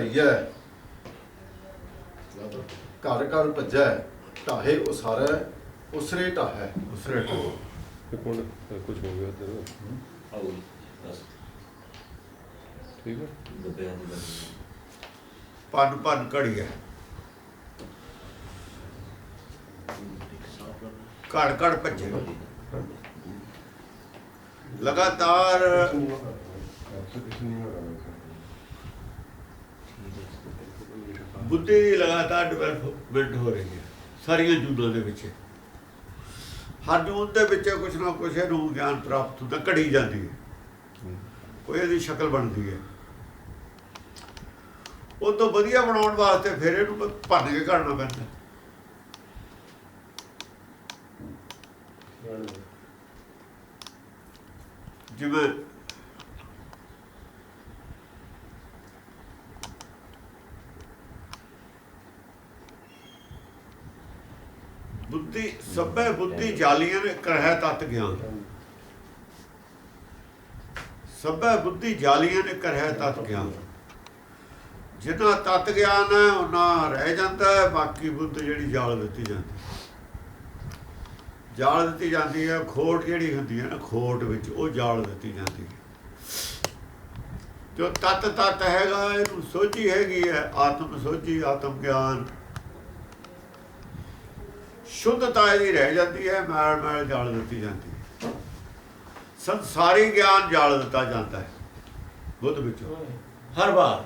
ਢਈਐ ਘਰ ਘਰ ਭੱਜੈ ਢਾਹੇ ਉਸਾਰੈ ਉਸਰੇ ਢਾਹੈ ਉਸਰੇ एक मिनट कुछ हो गया तेरा आओ बस ठीक है दबे नहीं ਭੰਨ ਭੰਨ ਘੜੀਐ ਘੜ ਘੜ ਭੱਜੇ ਲਗਾਤਾਰ ਬੁੱਧੀ ਦੀ ਲਗਾਤਾਰ ਡਿਵੈਲਪਮੈਂਟ ਹੋ ਰਹੀ ਹੈ ਸਾਰੀਆਂ ਜੂਨਾਂ ਦੇ ਵਿੱਚ। ਹਰ ਜੂਨ ਦੇ ਵਿੱਚ ਕੁਛ ਨਾ ਕੁਛ ਇਹਨੂੰ ਗਿਆਨ ਪ੍ਰਾਪਤ ਹੁੰਦਾ, ਘੜੀ ਜਾਂਦੀ ਹੈ, ਕੋਈ ਇਹਦੀ ਸ਼ਕਲ ਬਣਦੀ ਹੈ। ਉਹ ਤੋਂ ਵਧੀਆ ਬਣਾਉਣ ਵਾਸਤੇ ਫਿਰ ਇਹਨੂੰ ਭੰਨ ਕੇ ਘੜਨਾ ਪੈਂਦਾ। ਜਿਵੇਂ ਬੁੱਧੀ ਸਭੇ ਬੁੱਧੀ ਜਾਲੀਆਂ ਨੇ ਕਰਹਿ ਤਤ ਗਿਆਨ, ਸਭੇ ਬੁੱਧੀ ਜਾਲੀਆਂ ਨੇ ਕਰਹਿ ਤਤ ਗਿਆਨ। ਜਿੰਨਾ ਤਤ ਗਿਆਨ ਹੈ ਉਹਨਾਂ ਰਹਿ ਜਾਂਦਾ ਹੈ, ਬਾਕੀ ਬੁੱਧ ਜਿਹੜੀ ਜਾਲ ਦਿੱਤੀ ਜਾਂਦੀ, ਜਾਲ ਦਿੱਤੀ ਜਾਂਦੀ ਹੈ। ਖੋਟ ਜਿਹੜੀ ਹੁੰਦੀ ਹੈ ਨਾ, ਖੋਟ ਵਿੱਚ ਉਹ ਜਾਲ ਦਿੱਤੀ ਜਾਂਦੀ ਹੈ। ਜੋ ਤਤ ਤਤ ਹੈਗਾ ਇਹਨੂੰ ਸੋਝੀ ਹੈਗੀ ਹੈ, ਆਤਮ ਸੋਝੀ, ਆਤਮ ਗਿਆਨ, ਸ਼ੁੱਧਤਾ ਇਹਦੀ ਰਹਿ ਜਾਂਦੀ ਹੈ। ਮੈਲ ਮੈਲ ਜਾਲ ਦਿੱਤੀ ਜਾਂਦੀ ਹੈ। ਸੰਸਾਰੀ ਗਿਆਨ ਜਾਲ ਦਿੱਤਾ ਜਾਂਦਾ ਹੈ ਬੁੱਧ ਵਿੱਚੋਂ। ਹਰ ਵਾਰ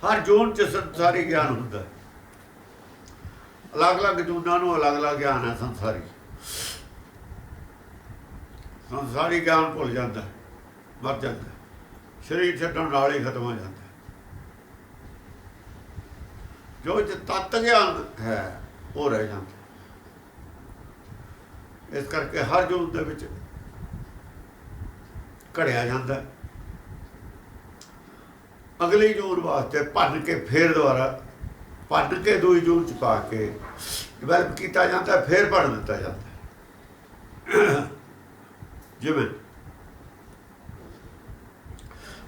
ਹਰ ਜੂਨ 'ਚ ਸੰਸਾਰੀ ਗਿਆਨ ਹੁੰਦਾ ਹੈ। ਅਲੱਗ-ਅਲੱਗ ਜੂਨਾਂ ਨੂੰ ਅਲੱਗ-ਅਲੱਗ ਗਿਆਨ ਹੈ ਸੰਸਾਰੀ। ਸੰਸਾਰੀ ਗਿਆਨ ਭੁੱਲ ਜਾਂਦਾ, ਮਰ ਜਾਂਦਾ, ਸਰੀਰ ਛੱਡਣ ਨਾਲ ਹੀ ਖਤਮ ਹੋ ਜਾਂਦਾ। ਜੋ ਤੱਤ ਗਿਆਨ ਹੈ ਉਹ ਰਹਿ ਜਾਂਦਾ। ਇਸ ਕਰਕੇ ਹਰ ਜੂਨ ਦੇ ਵਿੱਚ ਘੜਿਆ ਜਾਂਦਾ। ਅਗਲੀ ਜੂਨ ਵਾਸਤੇ ਭੰਨ ਕੇ ਫੇਰ ਦੁਬਾਰਾ ਭੰਨ ਕੇ ਦੂਈ ਜੂਨ 'ਚ ਪਾ ਕੇ ਡਿਵੈਲਪ ਕੀਤਾ ਜਾਂਦਾ, ਫੇਰ ਭੰਨ ਦਿੱਤਾ ਜਾਂਦਾ। ਜਿਵੇਂ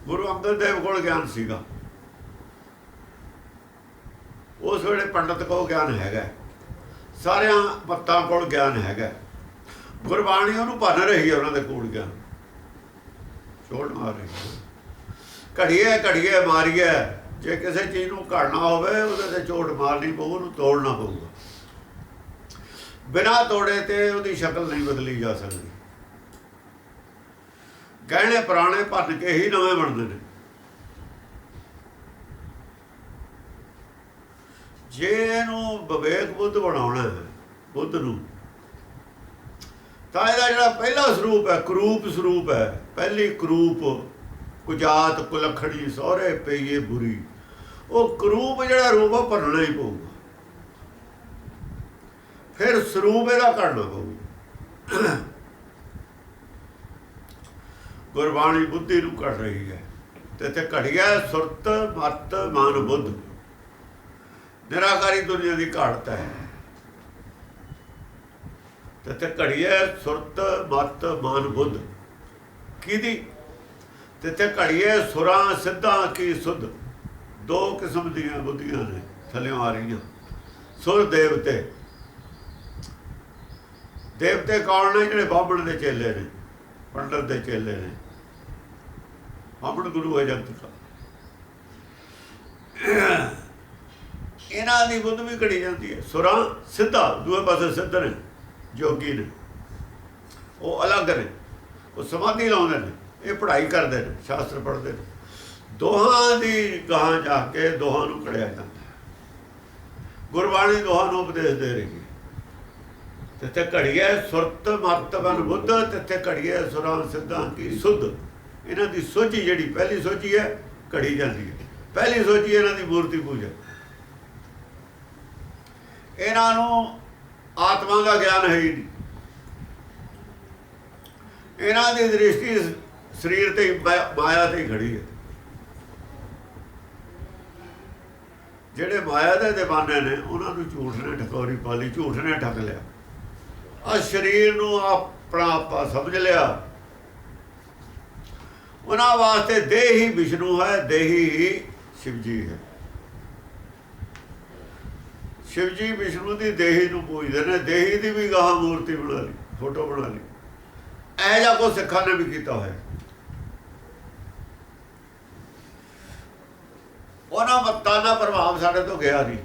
ਗੁਰੂ ਅੰਗਦ ਦੇਵ ਕੋਲ ਗਿਆਨ ਸੀਗਾ, ਉਸ ਵੇਲੇ ਪੰਡਤ ਕੋਲ ਗਿਆਨ ਹੈਗਾ, ਸਾਰਿਆਂ ਮੱਤਾਂ ਕੋਲ ਗਿਆਨ ਹੈਗਾ। ਗੁਰਬਾਣੀ ਉਹਨੂੰ ਭੰਨ ਰਹੀ ਹੈ, ਉਹਨਾਂ ਦੇ ਕੋਲ ਗਿਆਨ ਛੋੜ ਮਾਰ ਰਹੀ ਹੈ। ਘੜੀਏ ਘੜੀਏ ਮਾਰੀਏ, ਜੇ ਕਿਸੇ ਚੀਜ਼ ਨੂੰ ਘੜਨਾ ਹੋਵੇ ਉਹਦੇ ਤੇ ਚੋਟ ਮਾਰਨੀ ਪਊ, ਉਹਨੂੰ ਤੋੜਨਾ ਪਊਗਾ। ਬਿਨਾਂ ਤੋੜੇ ਤੇ ਉਹਦੀ ਸ਼ਕਲ ਨਹੀਂ ਬਦਲੀ ਜਾ ਸਕਦੀ। ਗਹਿਣੇ ਪੁਰਾਣੇ ਭੰਨ ਕੇ ਹੀ ਨਵੇਂ ਬਣਦੇ ਨੇ। ਜੇ ਇਹਨੂੰ ਵਿਵੇਕ ਬੁੱਧ ਬਣਾਉਣਾ ਹੈ, ਬੁੱਧ ਨੂੰ, ਤਾਂ ਇਹਦਾ ਜਿਹੜਾ ਪਹਿਲਾ ਸਰੂਪ ਹੈ, ਕਰੂਪ ਸਰੂਪ ਹੈ, ਪਹਿਲੀ ਕਰੂਪ, ਕੁਜਾਤ ਕੁਲਖੜੀ ਸਹੁਰੇ ਪਈਏ ਬੁਰੀ, ਉਹ ਕਰੂਪ ਜਿਹੜਾ ਰੂਪ ਉਹ ਭਰਨਾ ਹੀ ਪਊਗਾ। ਫਿਰ ਸਰੂਪ ਇਹਦਾ ਘੜਨਾ ਪਊਗਾ। ਗੁਰਬਾਣੀ ਬੁੱਧੀ ਨੂੰ ਘੜ ਰਹੀ ਹੈ ਤੇ ਤੇ ਘੜਿਆ ਸੁਰਤ ਮਤ ਮਨ ਬੁੱਧ। ਨਿਰਾਕਾਰੀ ਦੁਨੀਆ ਦੀ ਘਾੜਤ ਹੈ ਤੇ ਘੜੀਏ ਸੁਰਤ ਮਤ ਮਨ ਬੁੱਧ। ਕਿਹਦੀ? ਤੇ ਘੜੀਏ ਸੁਰਾਂ ਸਿੱਧਾਂ ਕੀ ਸੁਧ। ਦੋ ਕਿਸਮ ਦੀਆਂ ਬੁੱਧੀਆਂ ਨੇ ਥੱਲਿਓਂ ਆ ਰਹੀਆਂ। ਸੁਰ ਦੇਵਤੇ, ਦੇਵਤੇ ਕੌਣ ਨੇ? ਜਿਹੜੇ ਬਾਹਮਣ ਦੇ ਚੇਲੇ ਨੇ, ਪੰਡਤ ਦੇ ਚੇਲੇ ਨੇ। ਬਾਹਮਣ ਗੁਰੂ ਹੈ ਜਗਤ ਦਾ। ਇਹਨਾਂ ਦੀ ਬੁੱਧ ਵੀ ਘੜੀ ਜਾਂਦੀ ਹੈ। ਸੁਰਾਂ ਸਿੱਧਾ, ਦੂਏ ਪਾਸੇ ਸਿੱਧ ਨੇ, ਜੋਗੀ ਨੇ, ਉਹ ਅਲੱਗ ਨੇ, ਉਹ ਸਮਾਧੀ ਲਾਉਂਦੇ ਨੇ, ਇਹ ਪੜ੍ਹਾਈ ਕਰਦੇ ਨੇ, ਸ਼ਾਸਤਰ ਪੜ੍ਹਦੇ ਨੇ। ਦੋਹਾਂ ਦੀ ਗਾਹਾਂ ਜਾ ਕੇ ਦੋਹਾਂ ਨੂੰ ਘੜਿਆ ਜਾਂਦਾ। ਗੁਰਬਾਣੀ ਦੋਹਾਂ ਨੂੰ ਉਪਦੇਸ਼ ਦੇ ਰਹੀ ਹੈ। ਜਿੱਥੇ ਘੜੀਏ ਸੁਰਤ ਮਤ ਮਨ ਬੁੱਧ, ਤਿੱਥੇ ਘੜੀਏ ਸੁਰਾਂ ਸਿੱਧਾਂ ਕੀ ਸੁਧ। ਇਹਨਾਂ ਦੀ ਸੋਝੀ ਜਿਹੜੀ ਪਹਿਲੀ ਸੋਝੀ ਹੈ ਘੜੀ ਜਾਂਦੀ ਹੈ। ਪਹਿਲੀ ਸੋਝੀ ਇਹਨਾਂ ਦੀ ਮੂਰਤੀ ਪੂਜਾ। ਇਹਨਾਂ ਨੂੰ ਆਤਮਾ ਦਾ ਗਿਆਨ ਹੈ ਹੀ ਨਹੀਂ। ਇਹਨਾਂ ਦੀ ਦ੍ਰਿਸ਼ਟੀ ਸਰੀਰ ਤੇ ਮਾਇਆ ਤੇ ਖੜੀ ਹੈ। ਜਿਹੜੇ ਮਾਇਆ ਦੇ ਦੀਵਾਨੇ ਨੇ ਉਹਨਾਂ ਨੂੰ ਝੂਠ ਨੇ ਠਕੋਰੀ ਪਾਲੀ, ਝੂਠ ਨੇ ਠੱਗ ਲਿਆ। ਆ ਸਰੀਰ ਨੂੰ ਆਪਣਾ ਆਪਾ ਸਮਝ ਲਿਆ। ਉਹਨਾਂ ਵਾਸਤੇ ਦੇਹ ਹੀ ਵਿਸ਼ਨੂੰ ਹੈ, ਦੇਹੀ ਹੀ शिव जी है। शिव जी विष्णु की देही नूं पूजदे ने, देही की भी गाह मूर्ति बना ली, फोटो बना ली। ऐ जा को सिखा ने भी किया है। उन्होंने मत्तां दा प्रभाव साढ़े तो गया नहीं।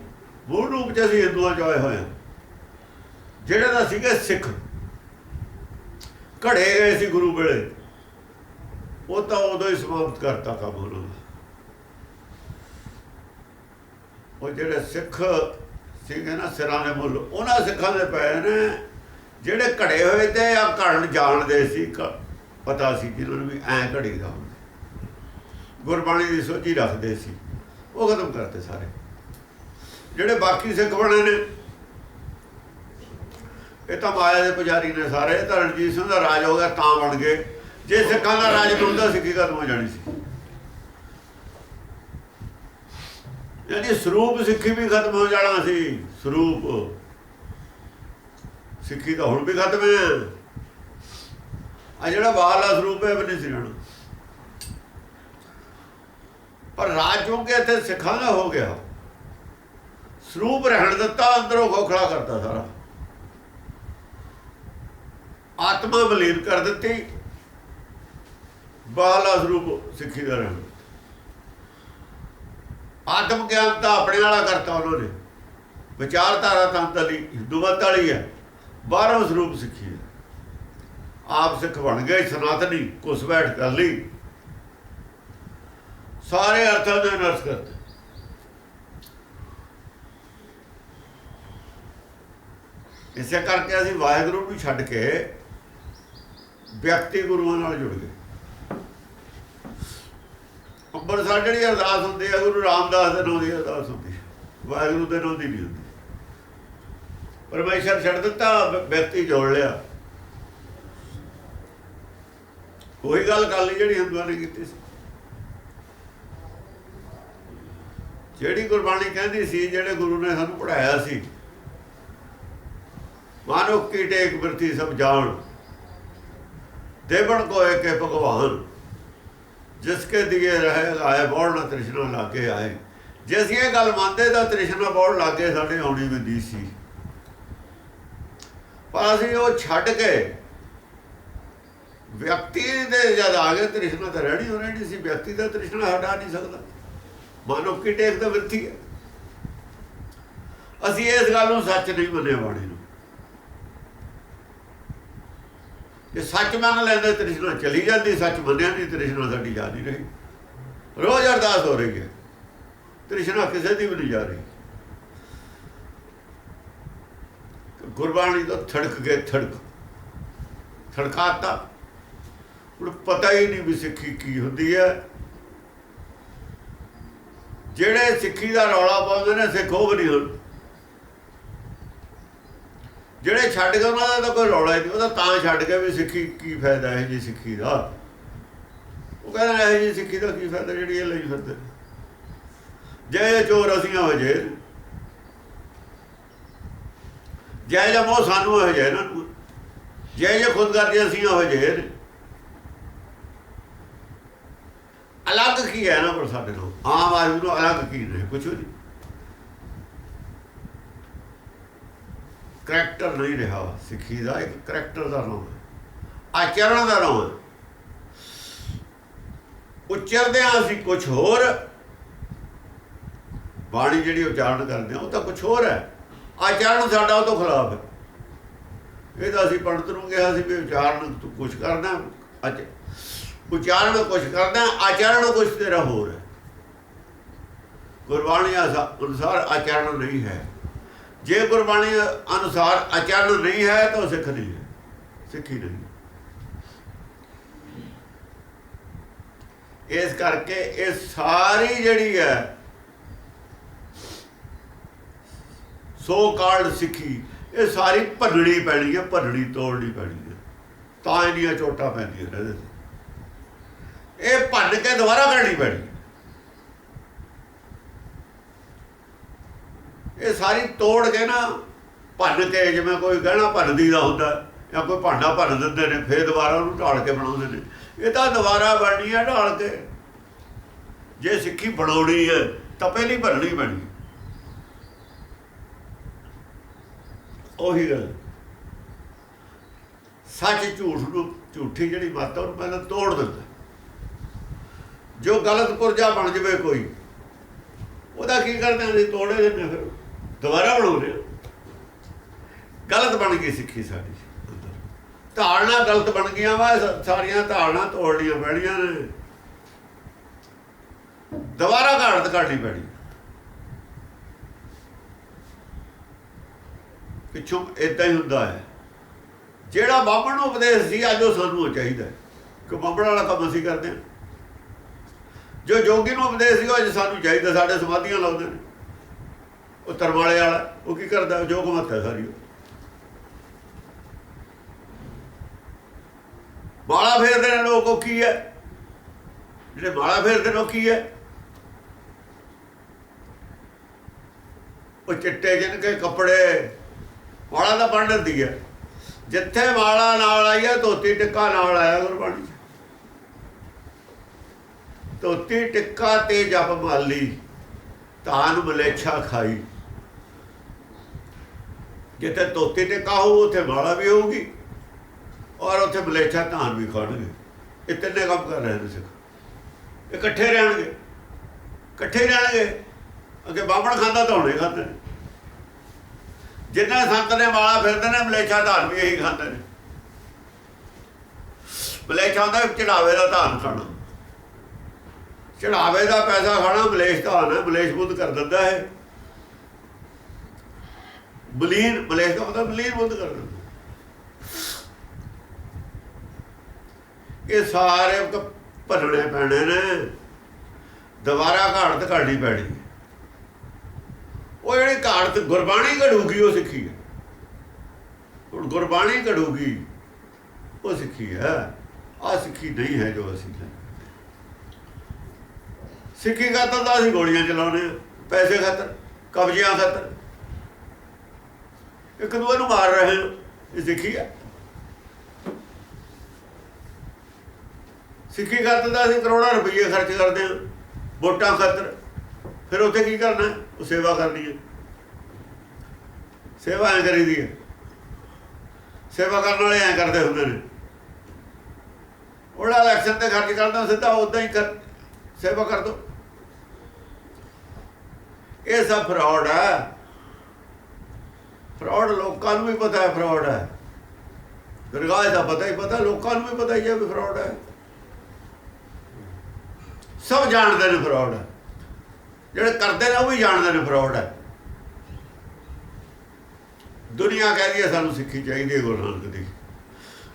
मूल रूप च असीं हिंदुआं च आए होए हां। ਜਿਹੜੇ ਤਾਂ ਸੀਗੇ सिख घड़े गए सी गुरु वेले, वो तो उदों ही समाप्त करता काम उन्होंने। वो ਜਿਹੜੇ सिख ਸੀਗੇ ना सिरां दे मुੱਲ, उन्हां सिखां दे पए ने ਜਿਹੜੇ ਘੜੇ ਹੋਏ ਤੇ ਆ ਘੜਨ ਜਾਣਦੇ ਸੀ, ਪਤਾ ਸੀ ਜਿਹਨਾਂ ਨੂੰ ਵੀ ਐਂ ਘੜੀ ਦਾ ਗੁਰਬਾਣੀ ਦੀ ਸੋਝੀ ਰੱਖਦੇ ਸੀ, ਉਹ ਖਤਮ ਕਰਤੇ ਸਾਰੇ। ਜਿਹੜੇ ਬਾਕੀ ਸਿੱਖ ਬਣੇ ਨੇ ਇਹ ਤਾਂ ਮਾਇਆ ਦੇ ਪੁਜਾਰੀ ਨੇ ਸਾਰੇ। ਤਾਂ ਰਣਜੀਤ ਸਿੰਘ ਦਾ ਰਾਜ ਹੋ ਗਿਆ ਤਾਂ ਬਣ ਗਏ। ਜੇ ਸਿੱਖਾਂ ਦਾ ਰਾਜ ਬਣਦਾ ਸਿੱਖੀ ਖਤਮ ਹੋ ਜਾਣੀ ਸੀ। ਯਾਨੀ ਸਰੂਪ ਸਿੱਖੀ ਵੀ ਖਤਮ ਹੋ ਜਾਣਾ ਸੀ। ਸਰੂਪ ਸਿੱਖੀ ਤਾਂ ਹੁਣ ਵੀ ਖਤਮ ਹੈ। ਆ ਜਿਹੜਾ ਬਾਹਰਲਾ ਸਰੂਪ ਹੈ ਵੀ ਨਹੀਂ ਸੀ ਰਹਿਣਾ। ਪਰ ਰਾਜ ਚੋਂਕੇ ਇੱਥੇ ਸਿੱਖਾਂ ਦਾ ਹੋ ਗਿਆ, ਸਰੂਪ ਰਹਿਣ ਦਿੱਤਾ, ਅੰਦਰੋਂ ਖੋਖਲਾ ਕਰਤਾ ਸਾਰਾ। आत्मा बलीन कर दी, बाहला स्वरूप सिखी का रहना। आत्म ज्ञान तो अपने वाला करता उन्होंने, विचारधारा तो अंदर हिंदूमत वाली है, बाहरों स्वरूप सिखी है। आप सिख बन गए सनातनी, घुस बैठ कर ली, सारे अर्थों ने नर्स करते। इसे करके असीं वाहिगुरू नूं छड्ड के व्यक्ति गुरुओं नाल जुड़ गए। अंबरसर जिहड़ी अरदास हुंदी है, गुरु रामदास दे नाम दी अरदास हुंदी है, वाहिगुरू दे नाम दी नहीं हुंदी। परमेश्वर छड्ड दित्ता, व्यक्ति जोड़ लिया। ਉਹੀ ਗੱਲ ਕਰ ਲਈ ਜਿਹੜੀ ਹਿੰਦੂਆਂ ਨੇ ਕੀਤੀ ਸੀ। ਜਿਹੜੀ ਗੁਰਬਾਣੀ ਕਹਿੰਦੀ ਸੀ, ਜਿਹੜੇ ਗੁਰੂ ਨੇ ਸਾਨੂੰ ਪੜ੍ਹਾਇਆ ਸੀ, मानो की टेक बिरथी सब जान, देवण को एक भगवान, जिसके दिए रहे आए बौड़ ना तृष्णा लागे आए। जे असीं ये गल मानते तो तृष्णा बौड़ लागे साढ़े आउणी भी दी सी। पर असीं वो छड्ड के व्यक्ति दे जद आ गए, तृष्णा तो रहनी हो रहनी सी। व्यक्ति तो तृष्णा हटा नहीं सकता। मानो की टेक तो बिरथी है। असीं इस गल नूं सच नहीं मन्निया बाणी नूं। जे सच मन लेंदे तृष्णा चली जाती, सच मनिया नहीं तृष्णा साडी जा नहीं रही। रोज अरदास हो रही है, तृष्णा किसी की भी नहीं जा रही। गुरबाणी तो थड़क गए, थड़काता। हुण पता ही नहीं भी सिक्खी की हुंदी है। जेड़े सिक्खी का रौला पाउंदे ने सिख वो भी नहीं हुण। ਜਿਹੜੇ ਛੱਡ ਗਏ ਉਹਨਾਂ ਦਾ ਤਾਂ ਕੋਈ ਰੌਲਾ ਹੀ ਨਹੀਂ। ਉਹਦਾ ਤਾਂ ਛੱਡ ਕੇ ਵੀ ਸਿੱਖੀ ਕੀ ਫਾਇਦਾ ਹੈ ਜੀ ਸਿੱਖੀ ਦਾ। ਉਹ ਕਹਿੰਦਾ ਇਹ ਜੀ ਸਿੱਖੀ ਦਾ ਕੀ ਫਾਇਦਾ ਜਿਹੜੀ ਇਹ ਲਈ ਫਿਰਦੇ। ਜੇ ਚੋਰ ਅਸੀਂ ਹੋ ਜੇ, ਜੈ ਜਾਂ ਮੋਹ ਸਾਨੂੰ ਹੋ ਜਾਏ ਨਾ, ਜੇ ਖੁਦਗਰਜ਼ੀ ਅਸੀਂ ਹੋ ਜੇ। ਅਲੱਗ ਕੀ ਹੈ ਨਾ ਪਰ ਸਾਡੇ ਨਾਲ ਆਮ ਆਦਮੀ ਨੂੰ ਅਲੱਗ ਕੀ ਨੇ? ਕੁਛ ਨਹੀਂ। करैक्टर नहीं रहा सिक्खी का। एक करैक्टर का नाम है, आचरण का नाम है। उच्चरदे असीं कुछ होर, बाणी जिहड़ी उच्चारण करते हैं वो तो कुछ होर है। आचरण साडा उह तों खिलाफ है। ये तो असीं पंडित नूं कहा सी भी उच्चारण तूं कुछ करना, उच्चारण कुछ करना, आचरण कुछ तेरा होर है। गुरबाणी अनुसार आचरण नहीं है। जे गुरबाणी अनुसार आचरण नहीं है तो सिख नहीं है, सिखी नहीं। इस करके ये सारी जिहड़ी है सो कॉल्ड सिक्खी, ये सारी भननी पैनी है, भननी तोड़नी पैनी है। तां इन्नियां चोटां पैंदियां ने। ये भन के दोबारा करनी पैनी। ये सारी तोड़ के ना, भन के, जिवें कोई गहना भनदी दा हुंदा या कोई भांडा भन दिंदे ने, फिर दोबारा उहनूं ढाल के बनाउंदे ने। ये तां दोबारा बननी है ढाल के। ਜੇ ਸਿੱਖੀ ਬਣਾਉਣੀ ਹੈ ਤਾਂ ਪਹਿਲੀ ਭਰਨੀ ਪੈਣੀ। ਉਹੀ ਗੱਲ, ਸੱਚ ਝੂਠ ਨੂੰ, ਝੂਠੀ ਜਿਹੜੀ ਮੱਤ ਉਹਨੂੰ ਪਹਿਲਾਂ ਤੋੜ ਦਿੰਦਾ। ਜੋ ਗਲਤ ਪੁਰਜਾ ਬਣ ਜਾਵੇ ਕੋਈ, ਉਹਦਾ ਕੀ ਕਰਦੇ ਅਸੀਂ ਤੋੜੇ ਦਿੰਦੇ, ਫਿਰ ਦੁਬਾਰਾ ਬਣਾਉਂਦੇ ਹਾਂ। ਗਲਤ ਬਣ ਗਈ ਸਿੱਖੀ ਸਾਡੀ, ਧਾਰਨਾ ਗਲਤ ਬਣ ਗਈਆਂ ਵਾ, ਸਾਰੀਆਂ ਧਾਰਨਾ ਤੋੜਨੀਆਂ ਪੈਣੀਆਂ ਨੇ, ਦੁਬਾਰਾ ਘਾੜਤ ਕੱਢਣੀ ਪੈਣੀ। ਪਿੱਛੋਂ ਏਦਾਂ ਹੀ ਹੁੰਦਾ ਹੈ। ਜਿਹੜਾ ਬਾਬਣ ਨੂੰ ਉਪਦੇਸ਼ ਸੀ ਅੱਜ ਉਹ ਸਾਨੂੰ ਚਾਹੀਦਾ, ਕਿ ਬਾਬਣ ਵਾਲਾ ਕੰਮ ਅਸੀਂ ਕਰਦੇ ਹਾਂ। ਜੋ ਜੋਗੀ ਨੂੰ ਉਪਦੇਸ਼ ਸੀ ਉਹ ਅੱਜ ਸਾਨੂੰ ਚਾਹੀਦਾ। ਸਾਡੇ ਸਮਾਧੀਆਂ ਲਾਉਂਦੇ ਨੇ, ਉਹ ਤਰਵਾਲੇ ਵਾਲਾ ਉਹ ਕੀ ਕਰਦਾ, ਜੋਗ ਮੱਤ ਹੈ ਸਾਰੀ। ਮਾਲਾ ਫੇਰਦੇ ਨੇ ਲੋਕ, ਉਹ ਕੀ ਹੈ, ਜਿਹੜੇ ਮਾਲਾ ਫੇਰਦੇ ਨੇ ਉਹ ਕੀ ਹੈ, ਉਹ ਚਿੱਟੇ ਜਿਹਨ ਕੇ ਕੱਪੜੇ। ਮਾਲਾ ਤਾਂ ਪੰਡਤ ਦੀ ਹੈ, ਜਿੱਥੇ ਮਾਲਾ ਨਾਲ ਆਈ ਹੈ ਧੋਤੀ ਟਿੱਕਾ ਨਾਲ ਆਇਆ ਗੁਰਬਾਣੀ। ਧੋਤੀ ਟਿੱਕਾ ਤੇ ਜਪ ਮਾਲੀ, ਧਾਨ ਮਲੇਛਾ ਖਾਈ। ਜਿੱਥੇ ਧੋਤੀ ਟਿੱਕਾ ਹੋਊ ਉੱਥੇ ਮਾਲਾ ਵੀ ਹੋਊਗੀ, ਔਰ ਉੱਥੇ ਮਲੇਛਾ ਧਾਨ ਵੀ ਖਾਣਗੇ। ਇਹ ਤਿੰਨੇ ਕੰਮ ਕਰ ਰਹੇ ਨੇ ਸਿੱਖ, ਇਕੱਠੇ ਰਹਿਣਗੇ, ਇਕੱਠੇ ਰਹਿਣਗੇ। ਅੱਗੇ ਬਾਬਣ ਖਾਂਦਾ ਤਾਂ ਹੁਣੇ ਖਾਂਦੇ ਨੇ, ਜਿੰਨੇ ਸੰਤ ਨੇ ਮਾਲਾ ਫਿਰਦੇ ਨੇ ਮਲੇਛਾ ਧਾਨ ਵੀ ਇਹੀ ਖਾਂਦੇ ਨੇ। ਮਲੇਛਾ ਹੁੰਦਾ ਚੜਾਵੇ ਦਾ ਧਾਨ ਖਾਣਾ, ਚੜਾਵੇ ਦਾ ਪੈਸਾ ਖਾਣਾ ਮਲੇਛ ਧਾਨ ਹੈ। ਮਲੇਛ ਬੁੱਧ ਕਰ ਦਿੰਦਾ ਹੈ, ਬਲੀਨ, ਮਲੇਛ ਦਾ ਮਤਲਬ ਬਲੀਨ ਬੁੱਧ ਕਰ ਦਿੰਦਾ। ਇਹ ਸਾਰੇ ਭਰਨੇ ਪੈਣੇ ਨੇ, ਦੁਬਾਰਾ ਘਾੜਤ ਘਾੜਨੀ ਪੈਣੀ। ਉਹ ਜਿਹੜੀ ਘਾੜਤ ਗੁਰਬਾਣੀ ਘੜੂਗੀ ਉਹ ਸਿੱਖੀ ਹੈ। ਹੁਣ ਗੁਰਬਾਣੀ ਘੜੂਗੀ ਉਹ ਸਿੱਖੀ ਹੈ, ਆਹ ਸਿੱਖੀ ਨਹੀਂ ਹੈ ਜੋ ਅਸੀਂ ਲੈ। ਸਿੱਖੀ ਖਾਤਰ ਤਾਂ ਅਸੀਂ ਗੋਲੀਆਂ ਚਲਾਉਂਦੇ ਹਾਂ, ਪੈਸੇ ਖਾਤਰ, ਕਬਜ਼ਿਆਂ ਖਾਤਰ, ਇੱਕ ਦੂਏ ਨੂੰ ਮਾਰ ਰਹੇ ਹਾਂ। ਇਹ ਸਿੱਖੀ ਹੈ। ਸਿੱਖੀ ਖਾਤਰ ਤਾਂ ਅਸੀਂ ਕਰੋੜਾਂ ਰੁਪਈਏ ਖਰਚ ਕਰਦੇ ਹਾਂ ਵੋਟਾਂ ਖਾਤਰ। ਫਿਰ ਉੱਥੇ ਕੀ ਕਰਨਾ, ਉਹ ਸੇਵਾ ਕਰਨੀ ਹੈ। ਸੇਵਾ ਐਂ ਕਰੀਦੀ ਹੈ, ਸੇਵਾ ਕਰਨ ਵਾਲੇ ਐਂ ਕਰਦੇ ਹੁੰਦੇ ਨੇ। ਉਹਦਾ ਇਲੈਕਸ਼ਨ ਤੇ ਖਰਚ ਕਰਦਾ, ਸਿੱਧਾ ਉੱਦਾਂ ਹੀ ਸੇਵਾ ਕਰ ਦੋ। ਇਹ ਸਭ ਫਰਾਡ ਹੈ। ਫਰਾਡ ਲੋਕਾਂ ਨੂੰ ਵੀ ਪਤਾ ਹੈ ਫਰਾਡ ਹੈ, ਦਰਗਾਹ ਦਾ ਪਤਾ ਹੀ ਪਤਾ, ਲੋਕਾਂ ਨੂੰ ਵੀ ਪਤਾ ਹੀ ਹੈ ਵੀ ਫਰਾਡ ਹੈ। ਸਭ ਜਾਣਦੇ ਨੇ ਫਰਾਡ ਹੈ, ਜਿਹੜੇ ਕਰਦੇ ਨੇ ਉਹ ਵੀ ਜਾਣਦੇ ਨੇ ਫਰਾਡ ਹੈ। ਦੁਨੀਆ ਕਹਿੰਦੀ ਹੈ ਸਾਨੂੰ ਸਿੱਖੀ ਚਾਹੀਦੀ ਹੈ ਗੁਰੂ ਨਾਨਕ ਦੀ।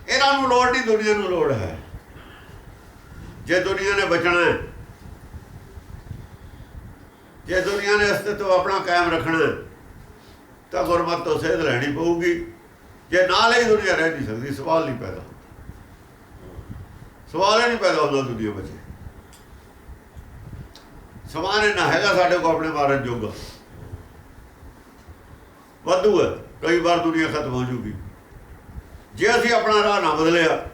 ਇਹਨਾਂ ਨੂੰ ਲੋੜ ਨਹੀਂ, ਦੁਨੀਆ ਨੂੰ ਲੋੜ ਹੈ। ਜੇ ਦੁਨੀਆ ਨੇ ਬਚਣਾ ਹੈ, ਜੇ ਦੁਨੀਆ ਨੇ ਅਸਤਿਤਵ ਆਪਣਾ ਕਾਇਮ ਰੱਖਣਾ ਤਾਂ ਗੁਰਮਤਿ ਤੋਂ ਸੇਧ ਲੈਣੀ ਪਊਗੀ। ਜੇ ਨਾਲ ਹੀ ਦੁਨੀਆ ਰਹਿ ਨਹੀਂ ਸਕਦੀ। ਸਵਾਲ ਨਹੀਂ ਪੈਦਾ, ਸਵਾਲ ਹੀ ਨਹੀਂ ਪੈਦਾ ਹੁੰਦਾ ਦੁਨੀਆ ਵਿੱਚ। ਸਮਾਨ ਇੰਨਾ ਹੈਗਾ ਸਾਡੇ ਕੋਲ ਆਪਣੇ ਮਾਰਨ ਜੋਗਾ, ਵਾਧੂ ਹੈ। ਕਈ ਵਾਰ ਦੁਨੀਆ ਖਤਮ ਹੋ ਜੂਗੀ ਜੇ ਅਸੀਂ ਆਪਣਾ ਰਾਹ ਨਾ ਬਦਲਿਆ,